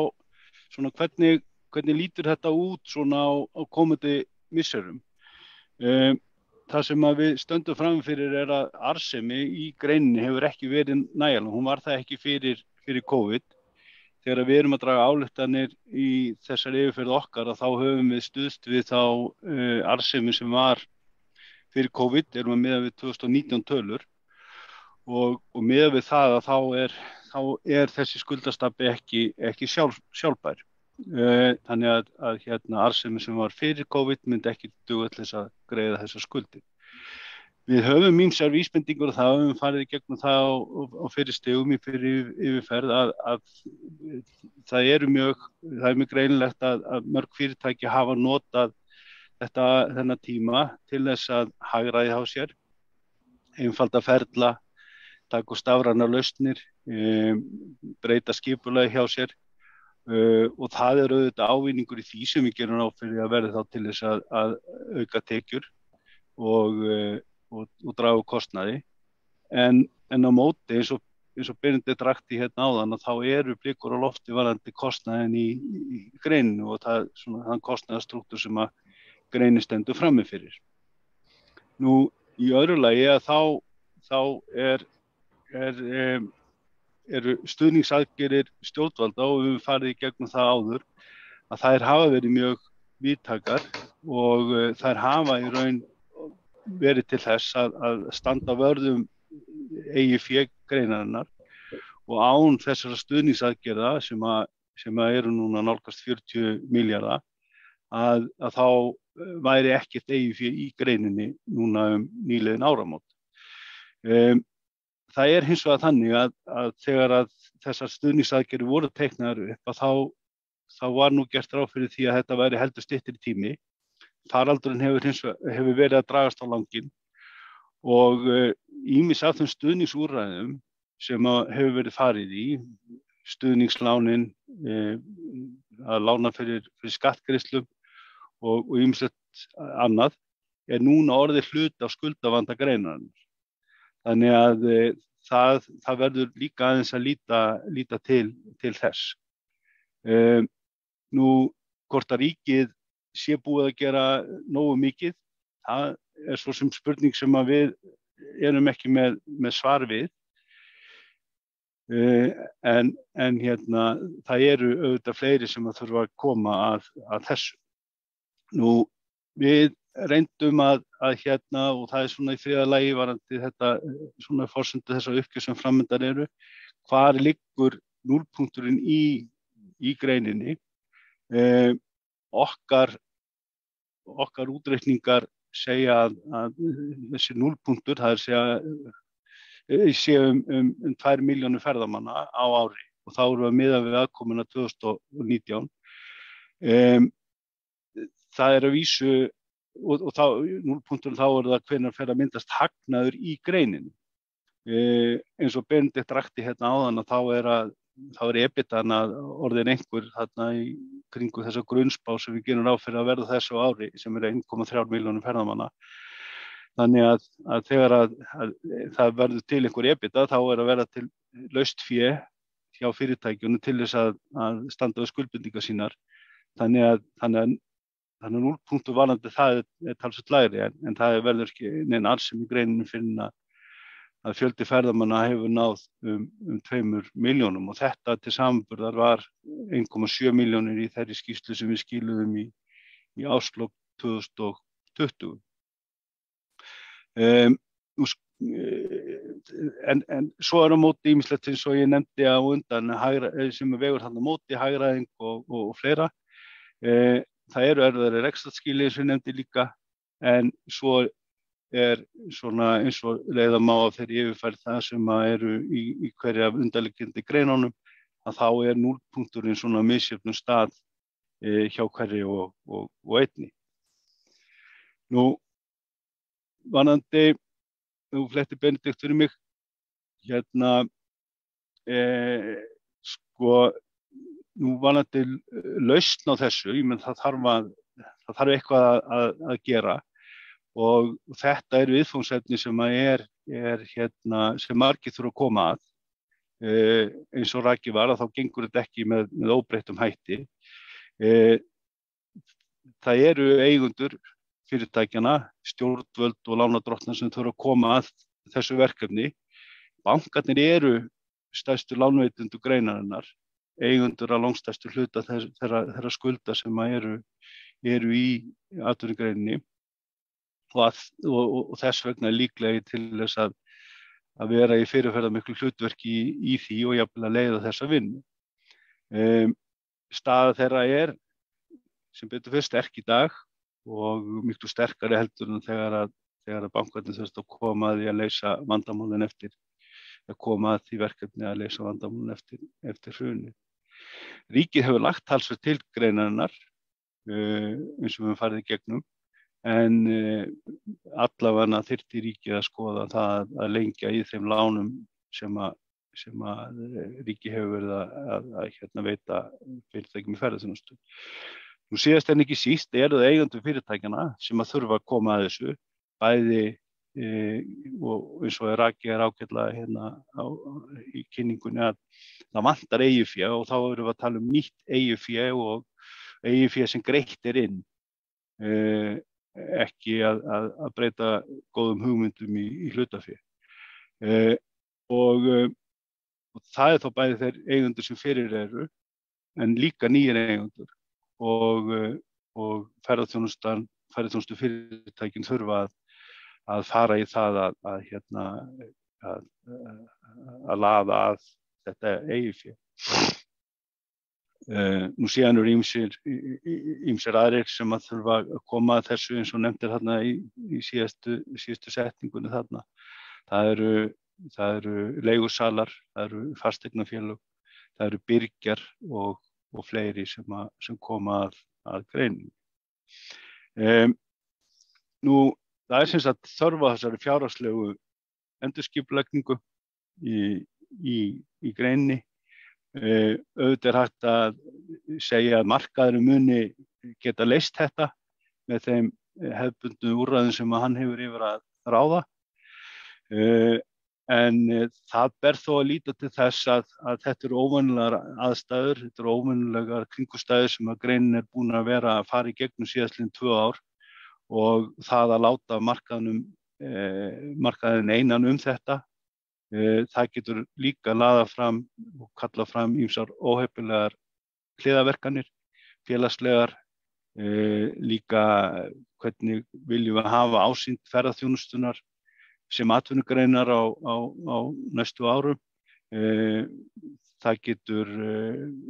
svona hvernig lítur þetta út svona á komandi misserum. Það sem að við stöndum fram fyrir að arðsemi í greininni hefur ekki verið nægileg. Hún var það ekki fyrir COVID. Þegar við erum að draga ályktanir í þessari yfirferð okkar þá höfum við stuðst við þá arðsemi sem var fyrir COVID, erum að miða við 2019 tölur og miða við það að þá er þessi skuldastabbi ekki sjálfbær. Þannig að arðsemi sem var fyrir COVID myndi ekki duga til þess að greiða þessar skuldir. Við höfum ýmsar vísbendingur og það höfum farið í gegnum það á fyrir stigum í fyrir yfirferð að það er mjög greinilegt að mörg fyrirtæki hafa notað þennan tíma til þess að hagræða á sér, einfalda ferla, taka stafrænar lausnir, breyta skipulagi hjá sér. Og það er auðvitað ávinningur í því sem við gerum ráð fyrir að verði þá til þess að auka tekjur og draga úr kostnaði. En á móti eins og Benedikt rakti hérna áðan að þá eru blikur á lofti varðandi kostnaðinn í greininu og það svona þann kostnaðarstrúktúr sem að greinin stendur frammi fyrir. Nú í öðru lagi að þá eru stuðningsaðgerðir stjórnvalda og við höfum farið í gegnum það áður að þær hafa verið mjög víðtækar og þær hafa í raun verið til þess að standa vörð eigið fé greinarinnar og án þessara stuðningsaðgerða sem eru núna nálgast 40 milljarða að þá væri ekkert eigið fé í greininni núna nýliðin áramót. Það er hins vegar þannig að þegar að þessar stuðningsaðgerðir voru teiknaðar upp að þá var nú gert ráð fyrir því að þetta væri heldur styttri tími. Faraldurinn hefur verið að dragast á langinn og ýmis af þeim stuðningsúrræðum sem hefur verið farið í, stuðningslánin, að lána fyrir skattgreiðslum og ýmislegt annað, er núna orðið hluti af skuldavanda greinarinnar. Þannig að það verður líka aðeins að líta til þess. Nú, hvort að ríkið sé búið að gera nógu mikið, það er svo sem spurning sem að við erum ekki með svar við. En það eru auðvitað fleiri sem að þurfa að koma að þessu. Nú, við reyndum að og það er svona í þriðja lagi varðandi þetta svona forsendu þessar uppgjör sem framundan eru, hvar liggur núllpunkturinn í greininni. Okkar útreikningar segja að þessi núllpunktur, það sé 2 milljónir ferðamanna á ári og þá erum við að miða við aðkomuna 2019. Það er að vísu og þá, núllpunkturinn þá er það hvenær fer að myndast hagnaður í greininu. Eins og Benedikt rakti hérna áðan að þá er EBITDA orðin einhver þarna í kringu þessa grunnspá sem við gerum ráð fyrir að verða þessu ári sem er 1,3 milljónir ferðamanna. Þannig að þegar að það verður til einhver EBITDA þá er að verða til laust fé hjá fyrirtækjunum til þess að standa við skuldbindingar sínar. Þannig að núllpunktur varðandi það er talsvert lægri en það verður ekki nein arðsemi í greininu fyrir að fjöldi ferðamanna hefur náð 2 milljónum og þetta til samanburðar var 1,7 milljónir í þeirri skýrslu sem við skiluðum í árslok 2020. En svo er á móti ýmislegt eins og ég nefndi á undan sem vegur þarna á móti, hagræðing og fleira. Það eru erfiðari rekstrarskilyrðir sem ég nefndi líka en svo er svona eins og leiða má af þeirri yfirferð það sem eru í hverja undirliggjandi greinunum að þá er núllpunkturinn svona misjöfnum stað hjá hverri og einni. Nú, varðandi, nú fletti Benedikt fyrir mig, nú varðandi lausn á þessu, ég menn það þarf eitthvað að gera og þetta er viðfangsefni sem sem margir þurfa að koma að. Eins og rakið var að þá gengur þetta ekki með óbreyttum hætti. Það eru eigendur fyrirtækjana, stjórnvöld og lánardrottnar sem þurfa að koma að þessu verkefni. Bankarnir eru stærstu lánveitendur greinarinnar, eigendur að langstærstu hluta þeirra skulda sem eru í atvinnugreininni og þess vegna líklega til þess að vera í fyrirferðarmiklu hlutverki í því og jafnvel að leiða þessa vinnu. Staða þeirra sem betur fyrir sterk í dag og miklu sterkari heldur en þegar bankarnir þurftu að koma að því að leysa vandamálin að koma að því verkefni að leysa vandamálin eftir hrunið. Ríkið hefur lagt talsvert til greinarinnar eins og við höfum farið í gegnum, en allavega þyrfti ríkið að skoða það að lengja í þeim lánum sem að ríkið hefur verið að veita fyrirtækjum í ferðaþjónustu. Nú síðast en ekki síst eru það eigendur fyrirtækjana sem að þurfa að koma að þessu, bæði og eins og rakið ágætlega í kynningunni að það vantar eigið fé og þá erum við að tala nýtt eigið fé og eigið fé sem greitt inn, ekki að breyta góðum hugmyndum í hlutafé. Og það þá bæði þeir eigendur sem fyrir eru, en líka nýjir eigendur og ferðaþjónustu fyrirtækin þurfa að fara í það að laða að þetta eigið fé. Nú síðan eru ýmsir aðrir sem að þurfa að koma að þessu eins og nefndir þarna í síðustu setningunni þarna. Það eru leigusalar, það eru fasteignafélög, það eru birgjar og fleiri sem koma að greininni. Nú, það sem sagt þörf á þessari fjárhagslegu endurskipulagningu í greininni. Auðvitað hægt að segja að markaðurinn muni geta leyst þetta með þeim hefðbundnu úrræðum sem hann hefur yfir að ráða. En það ber þó að líta til þess að þetta eru óvenjulegar aðstæður, þetta eru óvenjulegar kringumstæður sem að greinin búin að vera að fara í gegnum síðastliðin 2 ár og það að láta markaðinn einan þetta, það getur líka laðað fram og kallað fram ýmsar óheppilegar hliðarverkanir, félagslegar, líka hvernig viljum við hafa ásýnd ferðaþjónustunnar sem atvinnugreinar á næstu árum. Það getur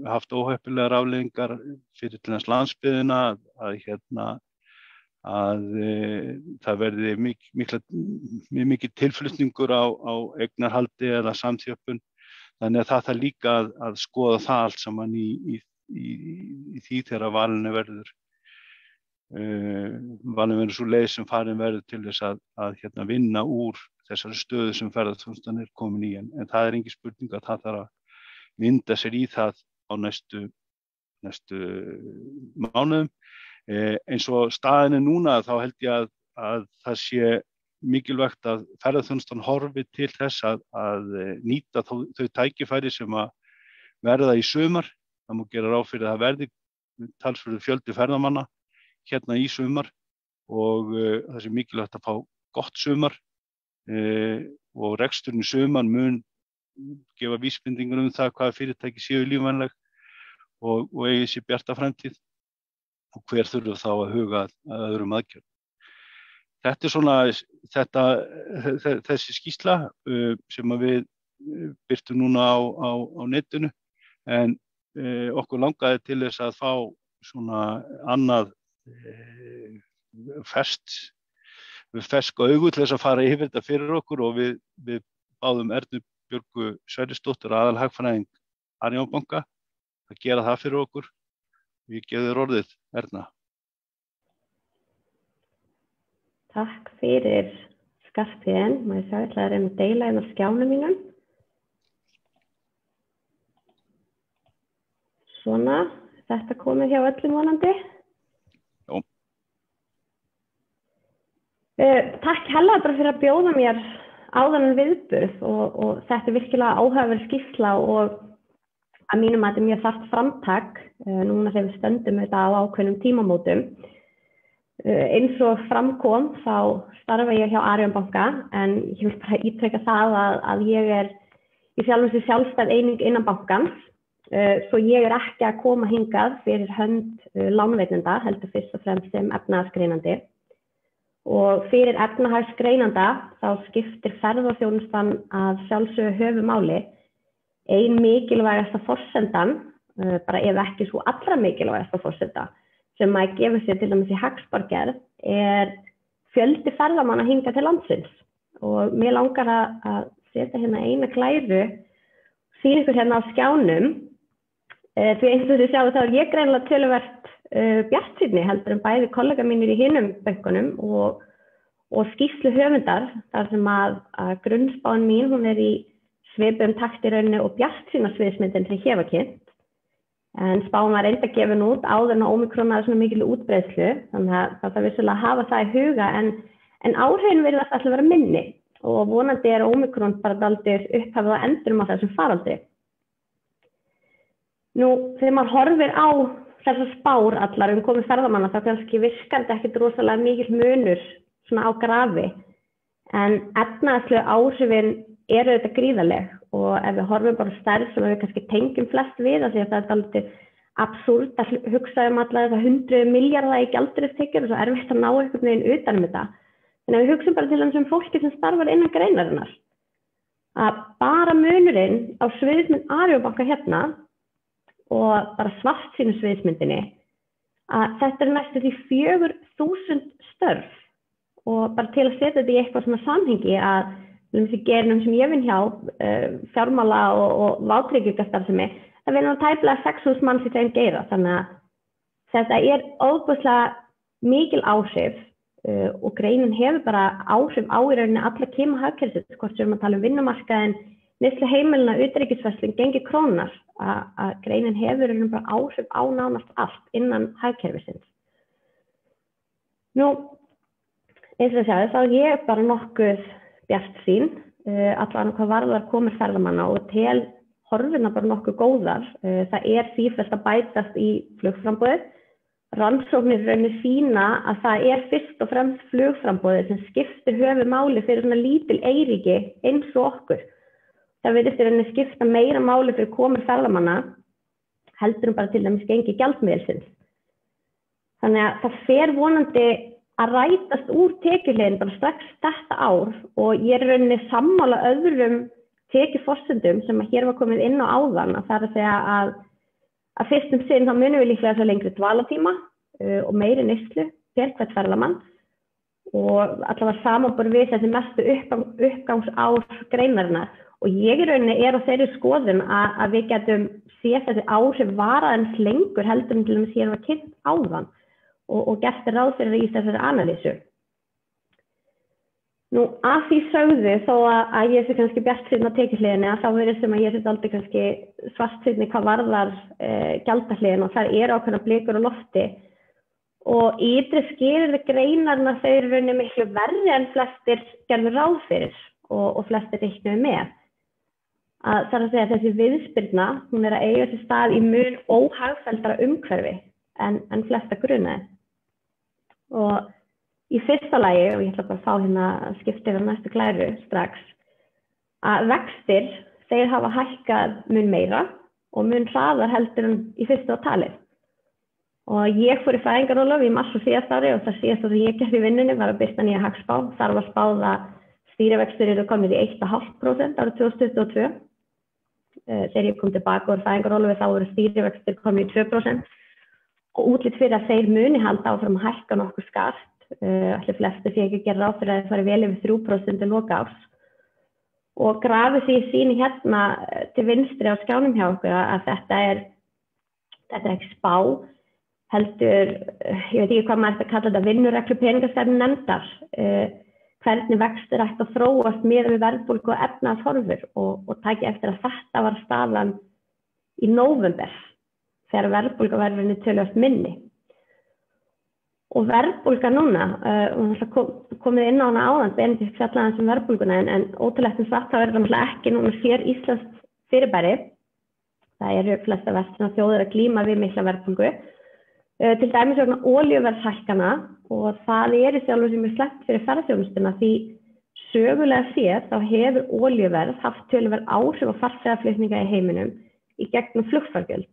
haft óheppilegar afleiðingar fyrir til þess landsbyggðina að það verði mikið tilflutningur á eignarhaldi eða samþjöppun. Þannig að það líka að skoða það allt saman í því þegar valinu verður svo leið sem farin verður til þess að vinna úr þessari stöðu sem ferðaþjónustan komin í. En það engin spurning að það þarf að vinda sér í það á næstu mánuðum. Eins og staðin núna þá held ég að það sé mikilvægt að ferðaþjónustan horfi til þess að nýta þau tækifæri sem að verða í sumar. Það má gera ráð fyrir að það verði talsverður fjöldi ferðamanna í sumar og það sé mikilvægt að fá gott sumar og reksturinn í sumar mun gefa vísbendingar það hvaða fyrirtæki séu lífvænleg og eigi sér bjarta framtíð. Og hver þurfa þá að huga að öðrum aðgerðum. Þetta svona þessi skýrsla sem að við birtum núna á netinu, en okkur langaði til þess að fá svona annað fersk augu til þess að fara yfir þetta fyrir okkur og við báðum Ernu Björgu Sverrisdóttur aðalhagfræðing Arion banka að gera það fyrir okkur. Ég gef þér orðið, Erna. Takk fyrir Skarphéðinn. Má ég sjá, ég ætla að reyna að deila á skjánum mínum. Svona, þetta komið hjá öllum vonandi. Jó. Takk hella bara fyrir að bjóða mér áðan viðburð og þetta virkilega áhugaverð skýrsla og að mínum að þetta mjög þarft framtak núna þegar við stöndum þetta á ákveðnum tímamótum. Eins og framkom þá starfa ég hjá Arion banka en ég vil bara ítreka það að ég í sjálfum sér sjálfstæð eining innan bankans, svo ég ekki að koma hingað fyrir hönd lánveitenda, heldur fyrst og fremst sem efnahagsgreinandi. Og fyrir efnahagsgreinanda þá skiptir ferðaþjónustan að sjálfsögðu höfumáli. Ein mikilvægasta forsendan, bara ef ekki svo allra mikilvægasta forsenda, sem maður gefur sér til dæmis í hagspárgerð, fjöldi ferðamanna hingað til landsins. Og mér langar að setja hérna eina glæru, sýna ykkur hérna á skjánum, því eins og þið sjáu þá ég greinilega töluvert bjartsýnni heldur en bæði kollega mínir í hinum bönkunum og skýrslu höfundar, þar sem að grunnspáin mín, hún í svipum takt í rauninni og bjartsýna sviðsmyndin sem hér var kynnt. En spáin var reynda gefin út áður en Omikron hafði svona mikil útbreiðslu, þannig að það þarf vissulega að hafa það í huga, en áhrifin virðast alltaf vera minni og vonandi Omikron bara dálítið upphafið á endurum á þessum faraldri. Nú, þegar maður horfir á þessar spár allar komið ferðamanna þá kannski virkandi ekkert rosalega mikil munur svona á grafi, en efnahagslegu áhrifin þetta gríðarleg og ef við horfum bara stærð sem við kannski tengjum flest við, því að það dálítið absúrt að hugsa allar þessa 100 milljarða í gjaldeyristekjur og svo erfitt að ná einhvern veginn utan þetta. En ef við hugsum bara til þess fólki sem starfar innan greinarinnar, að bara munurinn á sviðsmynd Arion banka hérna og bara svartsýnu sviðsmyndinni, að þetta næstu því 4.000 störf og bara til að setja þetta í eitthvað svona samhengi að þessi geirinum sem ég vinn hjá, fjármála og vátryggingastarfsemi, það vinna tæplega 6.000 manns í þeim geira, þannig að þetta ofboðslega mikil áhrif og greinin hefur bara áhrif á í rauninni alla kima hagkerfisins, hvort sem að tala vinnumarkaðinn, neyslu heimilina, utanríkisverslun, gengi krónar, að greinin hefur í rauninni bara áhrif á nánast allt innan hagkerfisins. Nú, eins og það sjáðu, þá ég bara nokkuð bjartsýn, allan hvað varðar komur ferðamanna og tel horfina bara nokkuð góðar. Það sífellt að bætast í flugframboðið. Rannsóknir rauninni sýna að það fyrst og fremst flugframboðið sem skiptir höfumáli fyrir svona lítil eyríki eins og okkur. Það virðist í rauninni skipta meira máli fyrir komur ferðamanna heldur bara til dæmis gengi gjaldmiðilsins. Þannig að það fer vonandi að rætast úr tekjuhliðin bara strax þetta ár og ég rauninni sammála öðrum tekjuforsendum sem að hér var komið inn á áðan, að það að segja að fyrstum sinn þá munum við líklega svo lengri dvalatíma og meiri neyslu per hvert ferðamann og allavega samanborið við þessi mestu uppgangsár greinarinnar og ég rauninni á þeirri skoðun að við getum séð þessi áhrif varaðins lengur heldur en til dæmis hér var kynnt áðan og gert ráð fyrir í þessari analýsu. Nú, að því sögðu þó að ég sé kannski bjartsýn á tekjuhliðinni, þá virðist sem að ég sé aldrei kannski svartsýnni hvað varðar gjaldahliðin og þar ákveðnar blikur á lofti og ytri skilyrði greinarna þau rauninni miklu verri en flestir gerðu ráð fyrir og flestir reiknuðu með. Það að segja að þessi viðspyrna, hún að eiga sér stað í mun óhagfelldara umhverfi en flesta grunaði. Og í fyrsta lagi, og ég ætla bara að fá hérna að skipta yfir næstu glæru strax, að vextir, þeir hafa hækkað mun meira og mun hraðar heldur en í fyrsta talið. Og ég fór í fæðingarorlof í mars og síðast ári og það síðast að ég gerði í vinnunni var að birta nýja hagspá. Þar var spáð að stýrivextir eru komnir í 1,5% árið 2022. Þegar ég kom tilbaka úr fæðingarorlofi þá voru stýrivextir komnir í 2%. Og útlit fyrir að þeir muni halda áfram að hækka nokkuð skart. Allir flestir sé ekki að gera ráð fyrir að það fari vel yfir 3% til loka árs. Og grafið því sýni hérna til vinstri á skjánum hjá okkur að þetta er ekki spá, heldur, ég veit ekki hvað maður ætti að kalla þetta, vinnureglu peningastefnunefndar, hvernig vextir ætti að þróast miðað við verðbólgu og efnahagshorfur og taki eftir að þetta var staðan í nóvember. Þegar verðbólga verður töluvert minni. Og verðbólga núna, komið inn á hana áðan, Benedikt fjallaði um verðbólguna, en ótrúlegt satt þá það náttúrulega ekki núna sér íslenskt fyrirbæri. Það eru flesta vestrænar þjóðir að glíma við mikla verðbólgu. Til dæmis vegna olíuverðshækkana og það í sjálfu sem slæmt fyrir ferðaþjónustuna því sögulega séð þá hefur olíuverð haft töluverð áhrif á farþegaflutninga í heiminum í gegnum flugfargjöld.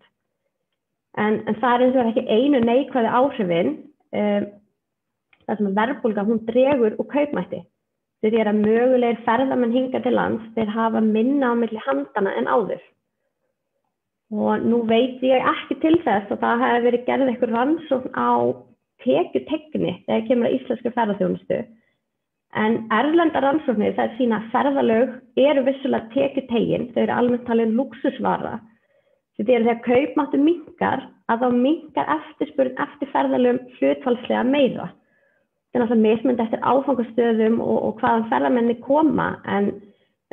En það eins og ekki einu neikvæðu áhrifin, það sem verðbólga hún dregur úr kaupmætti. Því að mögulegir ferðamenn hingað til lands, þeir hafa minna á milli handana en áður. Og nú veit ég ekki til þess að það hefur verið gerð einhver rannsókn á tekjuteygni þegar kemur að íslenskri ferðaþjónustu. En erlendar rannsóknir þær sýna að ferðalög eru vissulega tekjuteygin, þau eru almennt talin lúxusvara. Því að þegar kaupmáttur minnkar, að þá minnkar eftirspurn eftir ferðalögum hlutfallslega meira. Það er náttúrulega mismunandi eftir áfangastöðum og hvaðan ferðamenni koma, en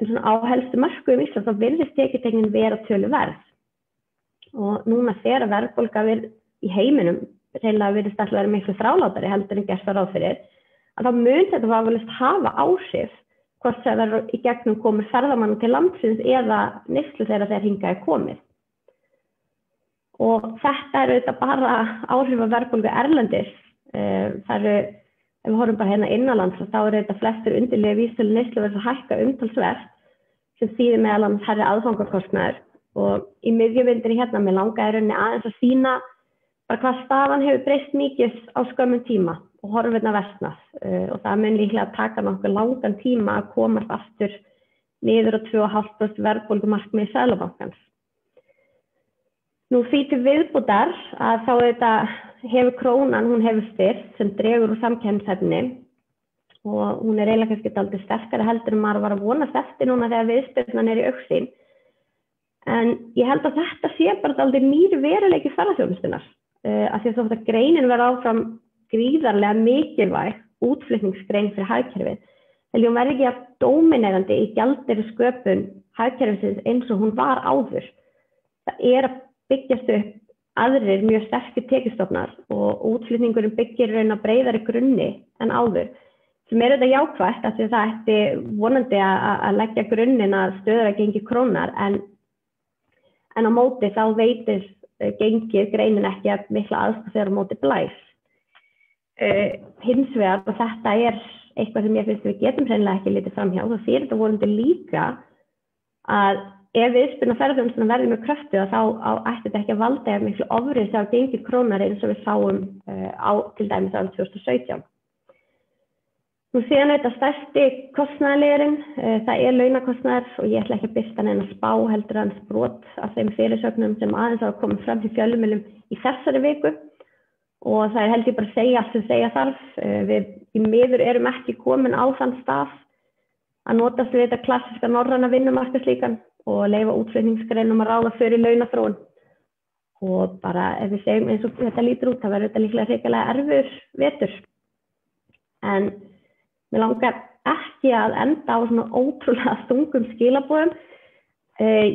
svona á helstu mörkuðum Íslands þá virðist tekjuteygnin vera töluverð. Og núna þegar verðbólga í heiminum reynilega virðist alltaf vera miklu þrálátari heldur en gert var ráð fyrir, að þá mun þetta vafalaust hafa áhrif hvort það verður í gegnum komur ferðamanna til landsins eða neyslu þegar þeir hingað er komið. Og þetta eru auðvitað bara áhrif af verðbólgu erlendis. Það eru, ef við horfum bara hérna innanlands, þá eru auðvitað flestir undirlega vísitölu neysluverðs að hækka umtalsvert sem þýðir meðal annars hærri aðfangarkostnaður. Og í miðjuvindinni hérna með langaði rauninni aðeins að sýna bara hvað staðan hefur breyst mikið á skömmum tíma og horfirna versnað. Og það mun líklega taka nokkuð langan tíma að komast aftur niður á 2,5% verðbólgumarkmið Seðlabankans. Nú því til viðbútar að þá auðvitað hefur krónan, hún hefur styrkt sem dregur úr samkeppnishæfni og hún er eiginlega kannski dálítið sterkari heldur en maður var að vonast eftir núna þegar viðspyrnan í augsýn. En ég held að þetta sé bara dálítið nýr veruleiki ferðaþjónustunnar. Af því að þótt að greinin verði áfram gríðarlega mikilvæg útflutningsgrein fyrir hagkerfið. Þegar hún verði ekki að dóminerandi í gjaldeyri sköpun hagkerfisins eins og hún var áður. Það er að byggjast upp aðrir mjög sterkir tekjustofnar og útflutningurinn byggir raun á breiðari grunni en áður. Sem er þetta jákvætt af því að það ætti vonandi að leggja grunninn að stöðugra gengi krónar en á móti þá veitir gengið greinin ekki að mikla aðstoð þegar á móti blæs. Hins vegar, og þetta er eitthvað sem ég finnst við getum hreinlega ekki litið framhjá, þá fyrir þetta vonandi líka að ef viðspyrna ferðaþjónustunnar verður mjög kröftuga þá ætti þetta ekki að valda eða miklu ofriðs á gengi krónar eins og við sáum til dæmis árið 2017. Nú síðan þetta stærsti kostnaðarliðurinn, það er launakostnaður og ég ætla ekki að birta neina spá heldur hans brot af þeim fyrirsögnum sem aðeins hafa komið fram til fjölmiðlum í þessari viku og það er held ég bara að segja allt sem segja þarf. Við í miður erum ekki komin á þann stað að notast við þetta klassiska norræna vinnumarkaðslíkan og leyfa útflutningsgreinum að ráða fyrir launaþróun. Og bara ef við segjum eins og þetta lítur út, það verður þetta líklega hrikalega erfiður vetur. En mér langar ekki að enda á svona ótrúlega þungum skilaboðum.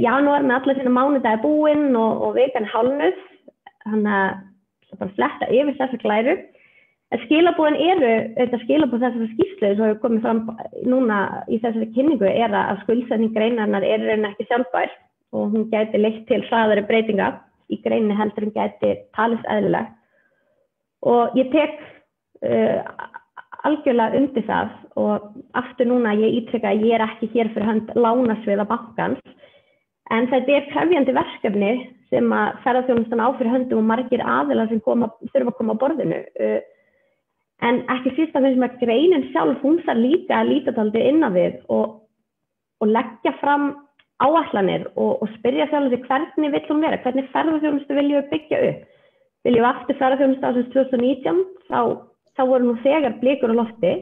Janúar með alla sína mánudagi búinn og vikan hálfnuð, þannig að það bara fletta yfir þessa glæru. En skilaboðin eru, þetta skilaboð þessari skýrslu sem hefur komið fram núna í þessari kynningu er að skuldsetning greinarinnar er raun ekki sjálfbær og hún gæti leitt til hraðari breytinga í greininni heldur en gæti talist eðlilegt. Og ég tek algjörlega undir það og aftur núna ég ítreka að ég er ekki hér fyrir hönd lánasviða bankans en þetta er krefjandi verkefni sem að ferðaþjónustan á fyrir höndum og margir aðilar sem þurfa að koma á borðinu en ekki síst af þessum að greinin sjálf hún þarf líka að líta dálítið inn á við og leggja fram áætlanir og spyrja sjálf sig hvernig vill hún vera, hvernig ferðaþjónustu viljum við byggja upp. Viljum við aftur ferðaþjónustu ásins 2019 þá voru nú þegar blikur á lofti.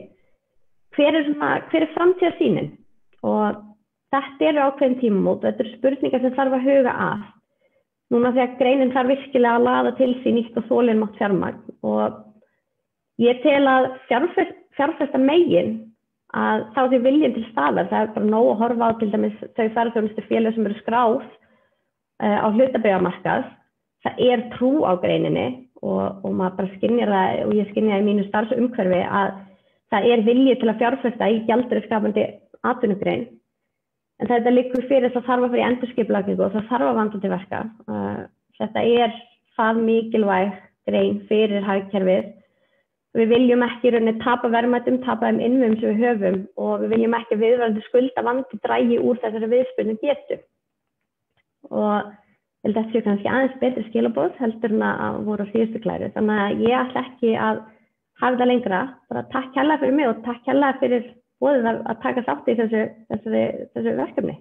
Hver er framtíðarsýnin? Og þetta eru ákveðin tímamót og þetta eru spurningar sem þarf að huga að. Núna þegar greinin þarf virkilega að laða til sín nýtt og þolinmótt fjármagn og ég tel að fjárfesta megin að þá því viljinn til staðar, það er bara nóg að horfa á til dæmis þau ferðaþjónustufélög sem eru skráð á hlutabréfamarkað. Það er trú á greininni og maður bara skynjar það og ég skynja í mínu starfsumhverfi að það er vilji til að fjárfesta í gjaldeyrisskapandi atvinnugrein. En þetta liggur fyrir, það þarf að fara í endurskipulagningu og það þarf að vanda til verka. Þetta það mikilvæg grein fyrir hagkerfið. Við viljum ekki í rauninni tapa verðmætum, tapa þeim innviðum sem við höfum og við viljum ekki viðvarandi skuldavandi dragi úr þessari viðspyrnu getu. Og ég held að þetta séu kannski aðeins betri skilaboð heldur en að voru á síðustu klæru. Þannig að ég ætla ekki að hafa það lengra. Bara takk kærlega fyrir mig og takk kærlega fyrir boðið að taka þátt í þessu verkefni.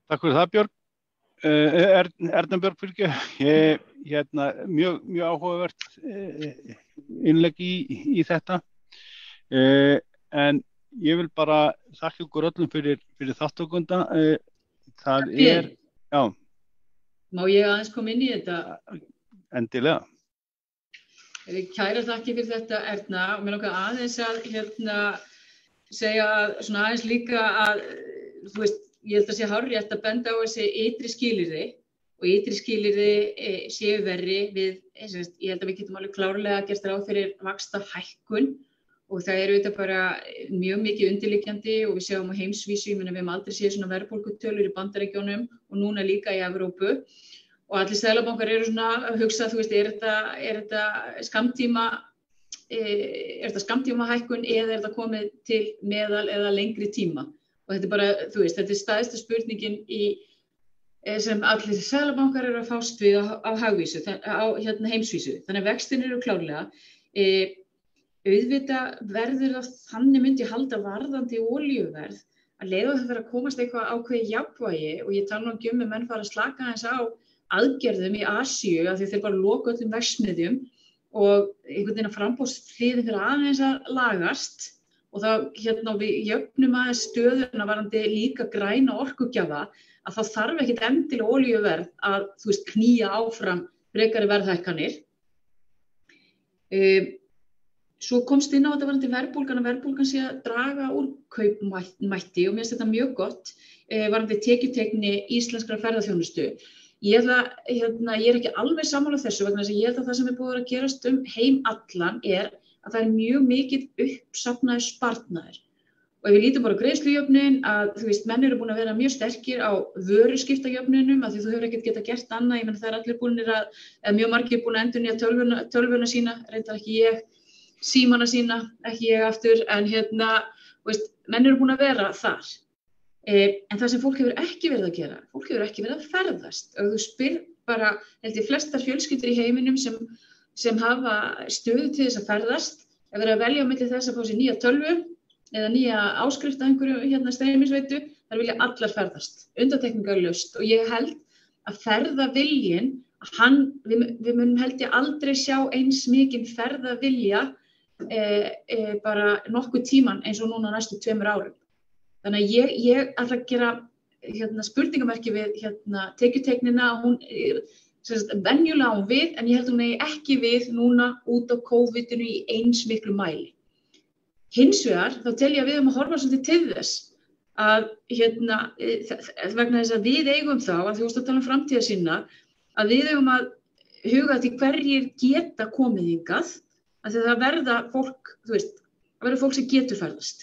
Takk fyrir það, Björg. Erna Björg fyrirgefðu. Mjög áhugavert innlegg í þetta. En ég vil bara þakka ykkur öllum fyrir þátttökunda. Það já. Má ég aðeins koma inn í þetta? Endilega. Kæra þakki fyrir þetta, Erna, og mér langar aðeins að segja svona aðeins líka að, þú veist, ég held að sé hárrétt að benda á þessi ytri skilyrði og ytri skilyrði séu verri við, ég held að við getum alveg klárlega gert ráð fyrir vaxtahækkun og það auðvitað bara mjög mikið undirliggjandi og við sjáum á heimsvísu, ég meina við höfum aldrei séð svona verðbólgutölur í Bandaríkjunum og núna líka í Evrópu. Og allir seðlabankar eru svona að hugsa, þú veist, er þetta skammtíma hækkun eða þetta komið til meðal eða lengri tíma? Og þetta bara, þú veist, þetta stærsta spurningin sem allir seðlabankar eru að fást við á hagvísu, á heimsvísu. Þannig að vextin eru klárlega. Auðvitað verður það þannig myndi halda varðandi olíuverð að leiða það að komast eitthvað ákveðið jafnvægi og ég tala nú ekki menn fara að slaka aðeins á aðgerðum í Asíu af því þeir bara loka öllum verksmiðjum og einhvern veginn að framboðshliðin fyrir aðeins að lagast og þá við jöfnum aðeins stöðuna varðandi líka græna orkugjafa að þá þarf ekkert endilega olíuverð að þú veist knýja áfram frekari verðhækkanir. Svo komst inn á þetta varðandi verðbólgan sé að draga úr kaupmætti og mér finnst þetta mjög gott varðandi tekjuteygni íslenskra ferðaþjónustu. Ég er ekki alveg sammála þessu vegna þess að ég held að það sem búið að gerast heim allan að það er mjög mikið uppsafnaður sparnaður. Og ef við lítum bara á greiðslujöfnunin að þú veist, menn eru búin að vera mjög sterkir á vöruskiptajöfnuninum af því þú hefur ekkert getað gert annað, ég meina það allir búinir eða mjög margir búin að endurnýja tölvuna sína, reyndar ekki ég, símana sína, ekki ég aftur, en veist, menn eru búin að vera þar. En það sem fólk hefur ekki verið að gera, fólk hefur ekki verið að ferðast og þú spyr bara, held ég flestar fjölskyldur í heiminum sem hafa stöðu til þess að ferðast, verið að velja á milli þess að fá sér nýja tölvu eða nýja áskrift að einhverju streymisveitu, þar vilja allar ferðast, undantekningarlaust og ég held að ferðaviljinn, við munum held ég aldrei sjá eins mikinn ferðavilja bara nokkuð tíman eins og núna næstu 2 árum. Þannig að ég ætla að gera spurningamerki við tekjutegnina, hún venjulega hún við, en ég held hún eigi ekki við núna út á COVID-inu í eins miklu mæli. Hins vegar, þá tel ég að við að horfa svolítið til þess að vegna þess að við eigum þá, að þú veist að tala um framtíðarsýna, að við eigum að huga til hverjir geta komið hingað, að það verða fólk, þú veist, það verða fólk sem getur ferðast.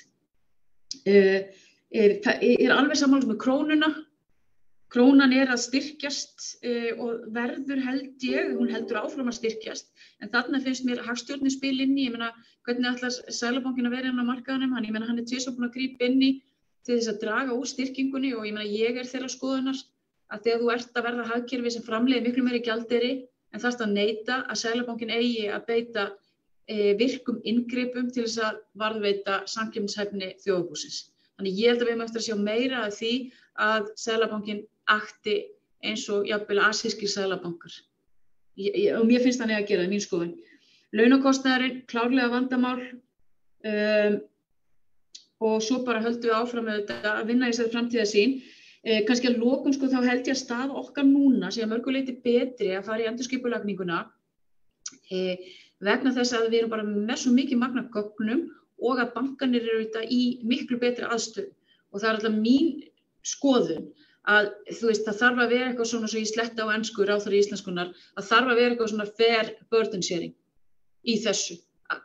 Alveg sammála með krónuna. Krónan að styrkjast og verður held ég, hún heldur áfram að styrkjast, en þarna finnst mér hagstjórnin spila inn í, ég meina, hvernig ætlar Seðlabankinn að vera inn á markaðinum, ég meina, hann tvisvar búinn að grípa inn í til þess að draga úr styrkingunni og ég meina, ég þeirra skoðunar að þegar þú ert að verða hagkerfi sem framleiðir miklu meiri gjaldeyri, en þarft að neita að Seðlabankinn eigi að beita virkum inngripum til þess að varðveita samkeppnishæfni þjóðarbúsins. Þannig ég held að við höfum eftir að sjá meira af því að Seðlabankinn akti eins og jafnvel asískir seðlabankar. Og mér finnst þannig að gera, það er mín skoðun. Launakostnaðurinn, klárlega vandamál og svo bara höldum við áfram með þetta að vinna í þessari framtíðarsýn. Kannski að lokum þá held ég að staða okkar núna sé að mörgu leyti betri að fara í endurskipulagninguna vegna þess að við erum bara með svo mikið magn af gögnum og að bankarnir eru þetta í miklu betri aðstöðu. Og það er alltaf mín skoðun að þú veist, það þarf að vera eitthvað svona svo ég sletta á ensku ráðherra íslenskunar, að þarf að vera eitthvað svona fair burden sharing í þessu,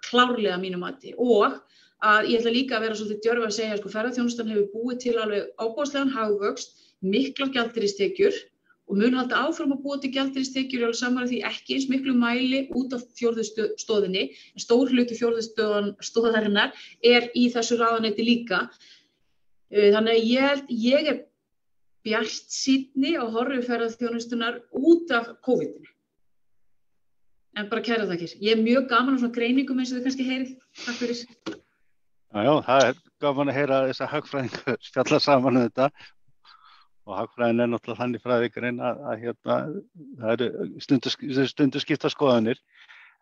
klárlega mínu mati og að ég ætla líka að vera svolítið djörf að segja sko ferðaþjónustan hefur búið til alveg ábúðslegan hagvöxt, miklar gjaldeyristekjur og mun halda áfram að búa til gjaldeyristekjur alveg sammála því ekki eins miklu mæli út af fjórðu stoðinni, en stór hluti fjórðu stoðarinnar í þessu ráðuneyti líka. Þannig að ég bjartsýnni á horfi ferðaþjónustunnar út af COVID-19. En bara kæra þakkir. Ég mjög gaman á svona greiningum eins og þið kannski heyrið. Takk fyrir. Já, það gaman að heyra þessa hagfræðingu spjalla saman þetta. Og hagfræðin náttúrulega þannig fræðigrein að það eru stundu skipta skoðanir.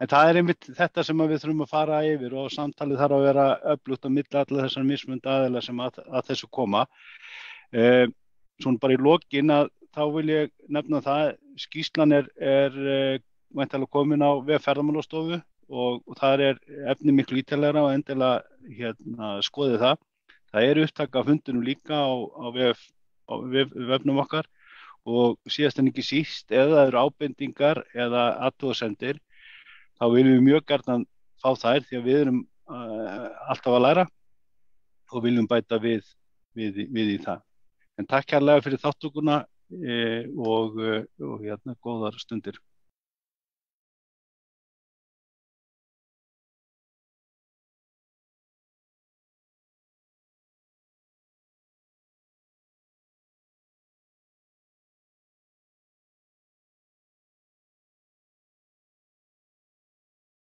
En það einmitt þetta sem við þurfum að fara yfir og samtalið þarf að vera öflugt á milli alla þessar mismunandi aðila sem að þessu koma. Svona bara í lokin að þá vil ég nefna það, skýrslan er væntanlega komin á vef Ferðamálastofu og það efni miklu ítarlegra og endilega skoðið það. Það upptaka af fundinum líka á vefnum okkar og síðast en ekki síst, ef það eru ábendingar eða athugasemdir, þá viljum við mjög gjarnan fá þær því að við erum alltaf að læra og viljum bæta við í það. En takk kærlega fyrir þátttökuna og góðar stundir.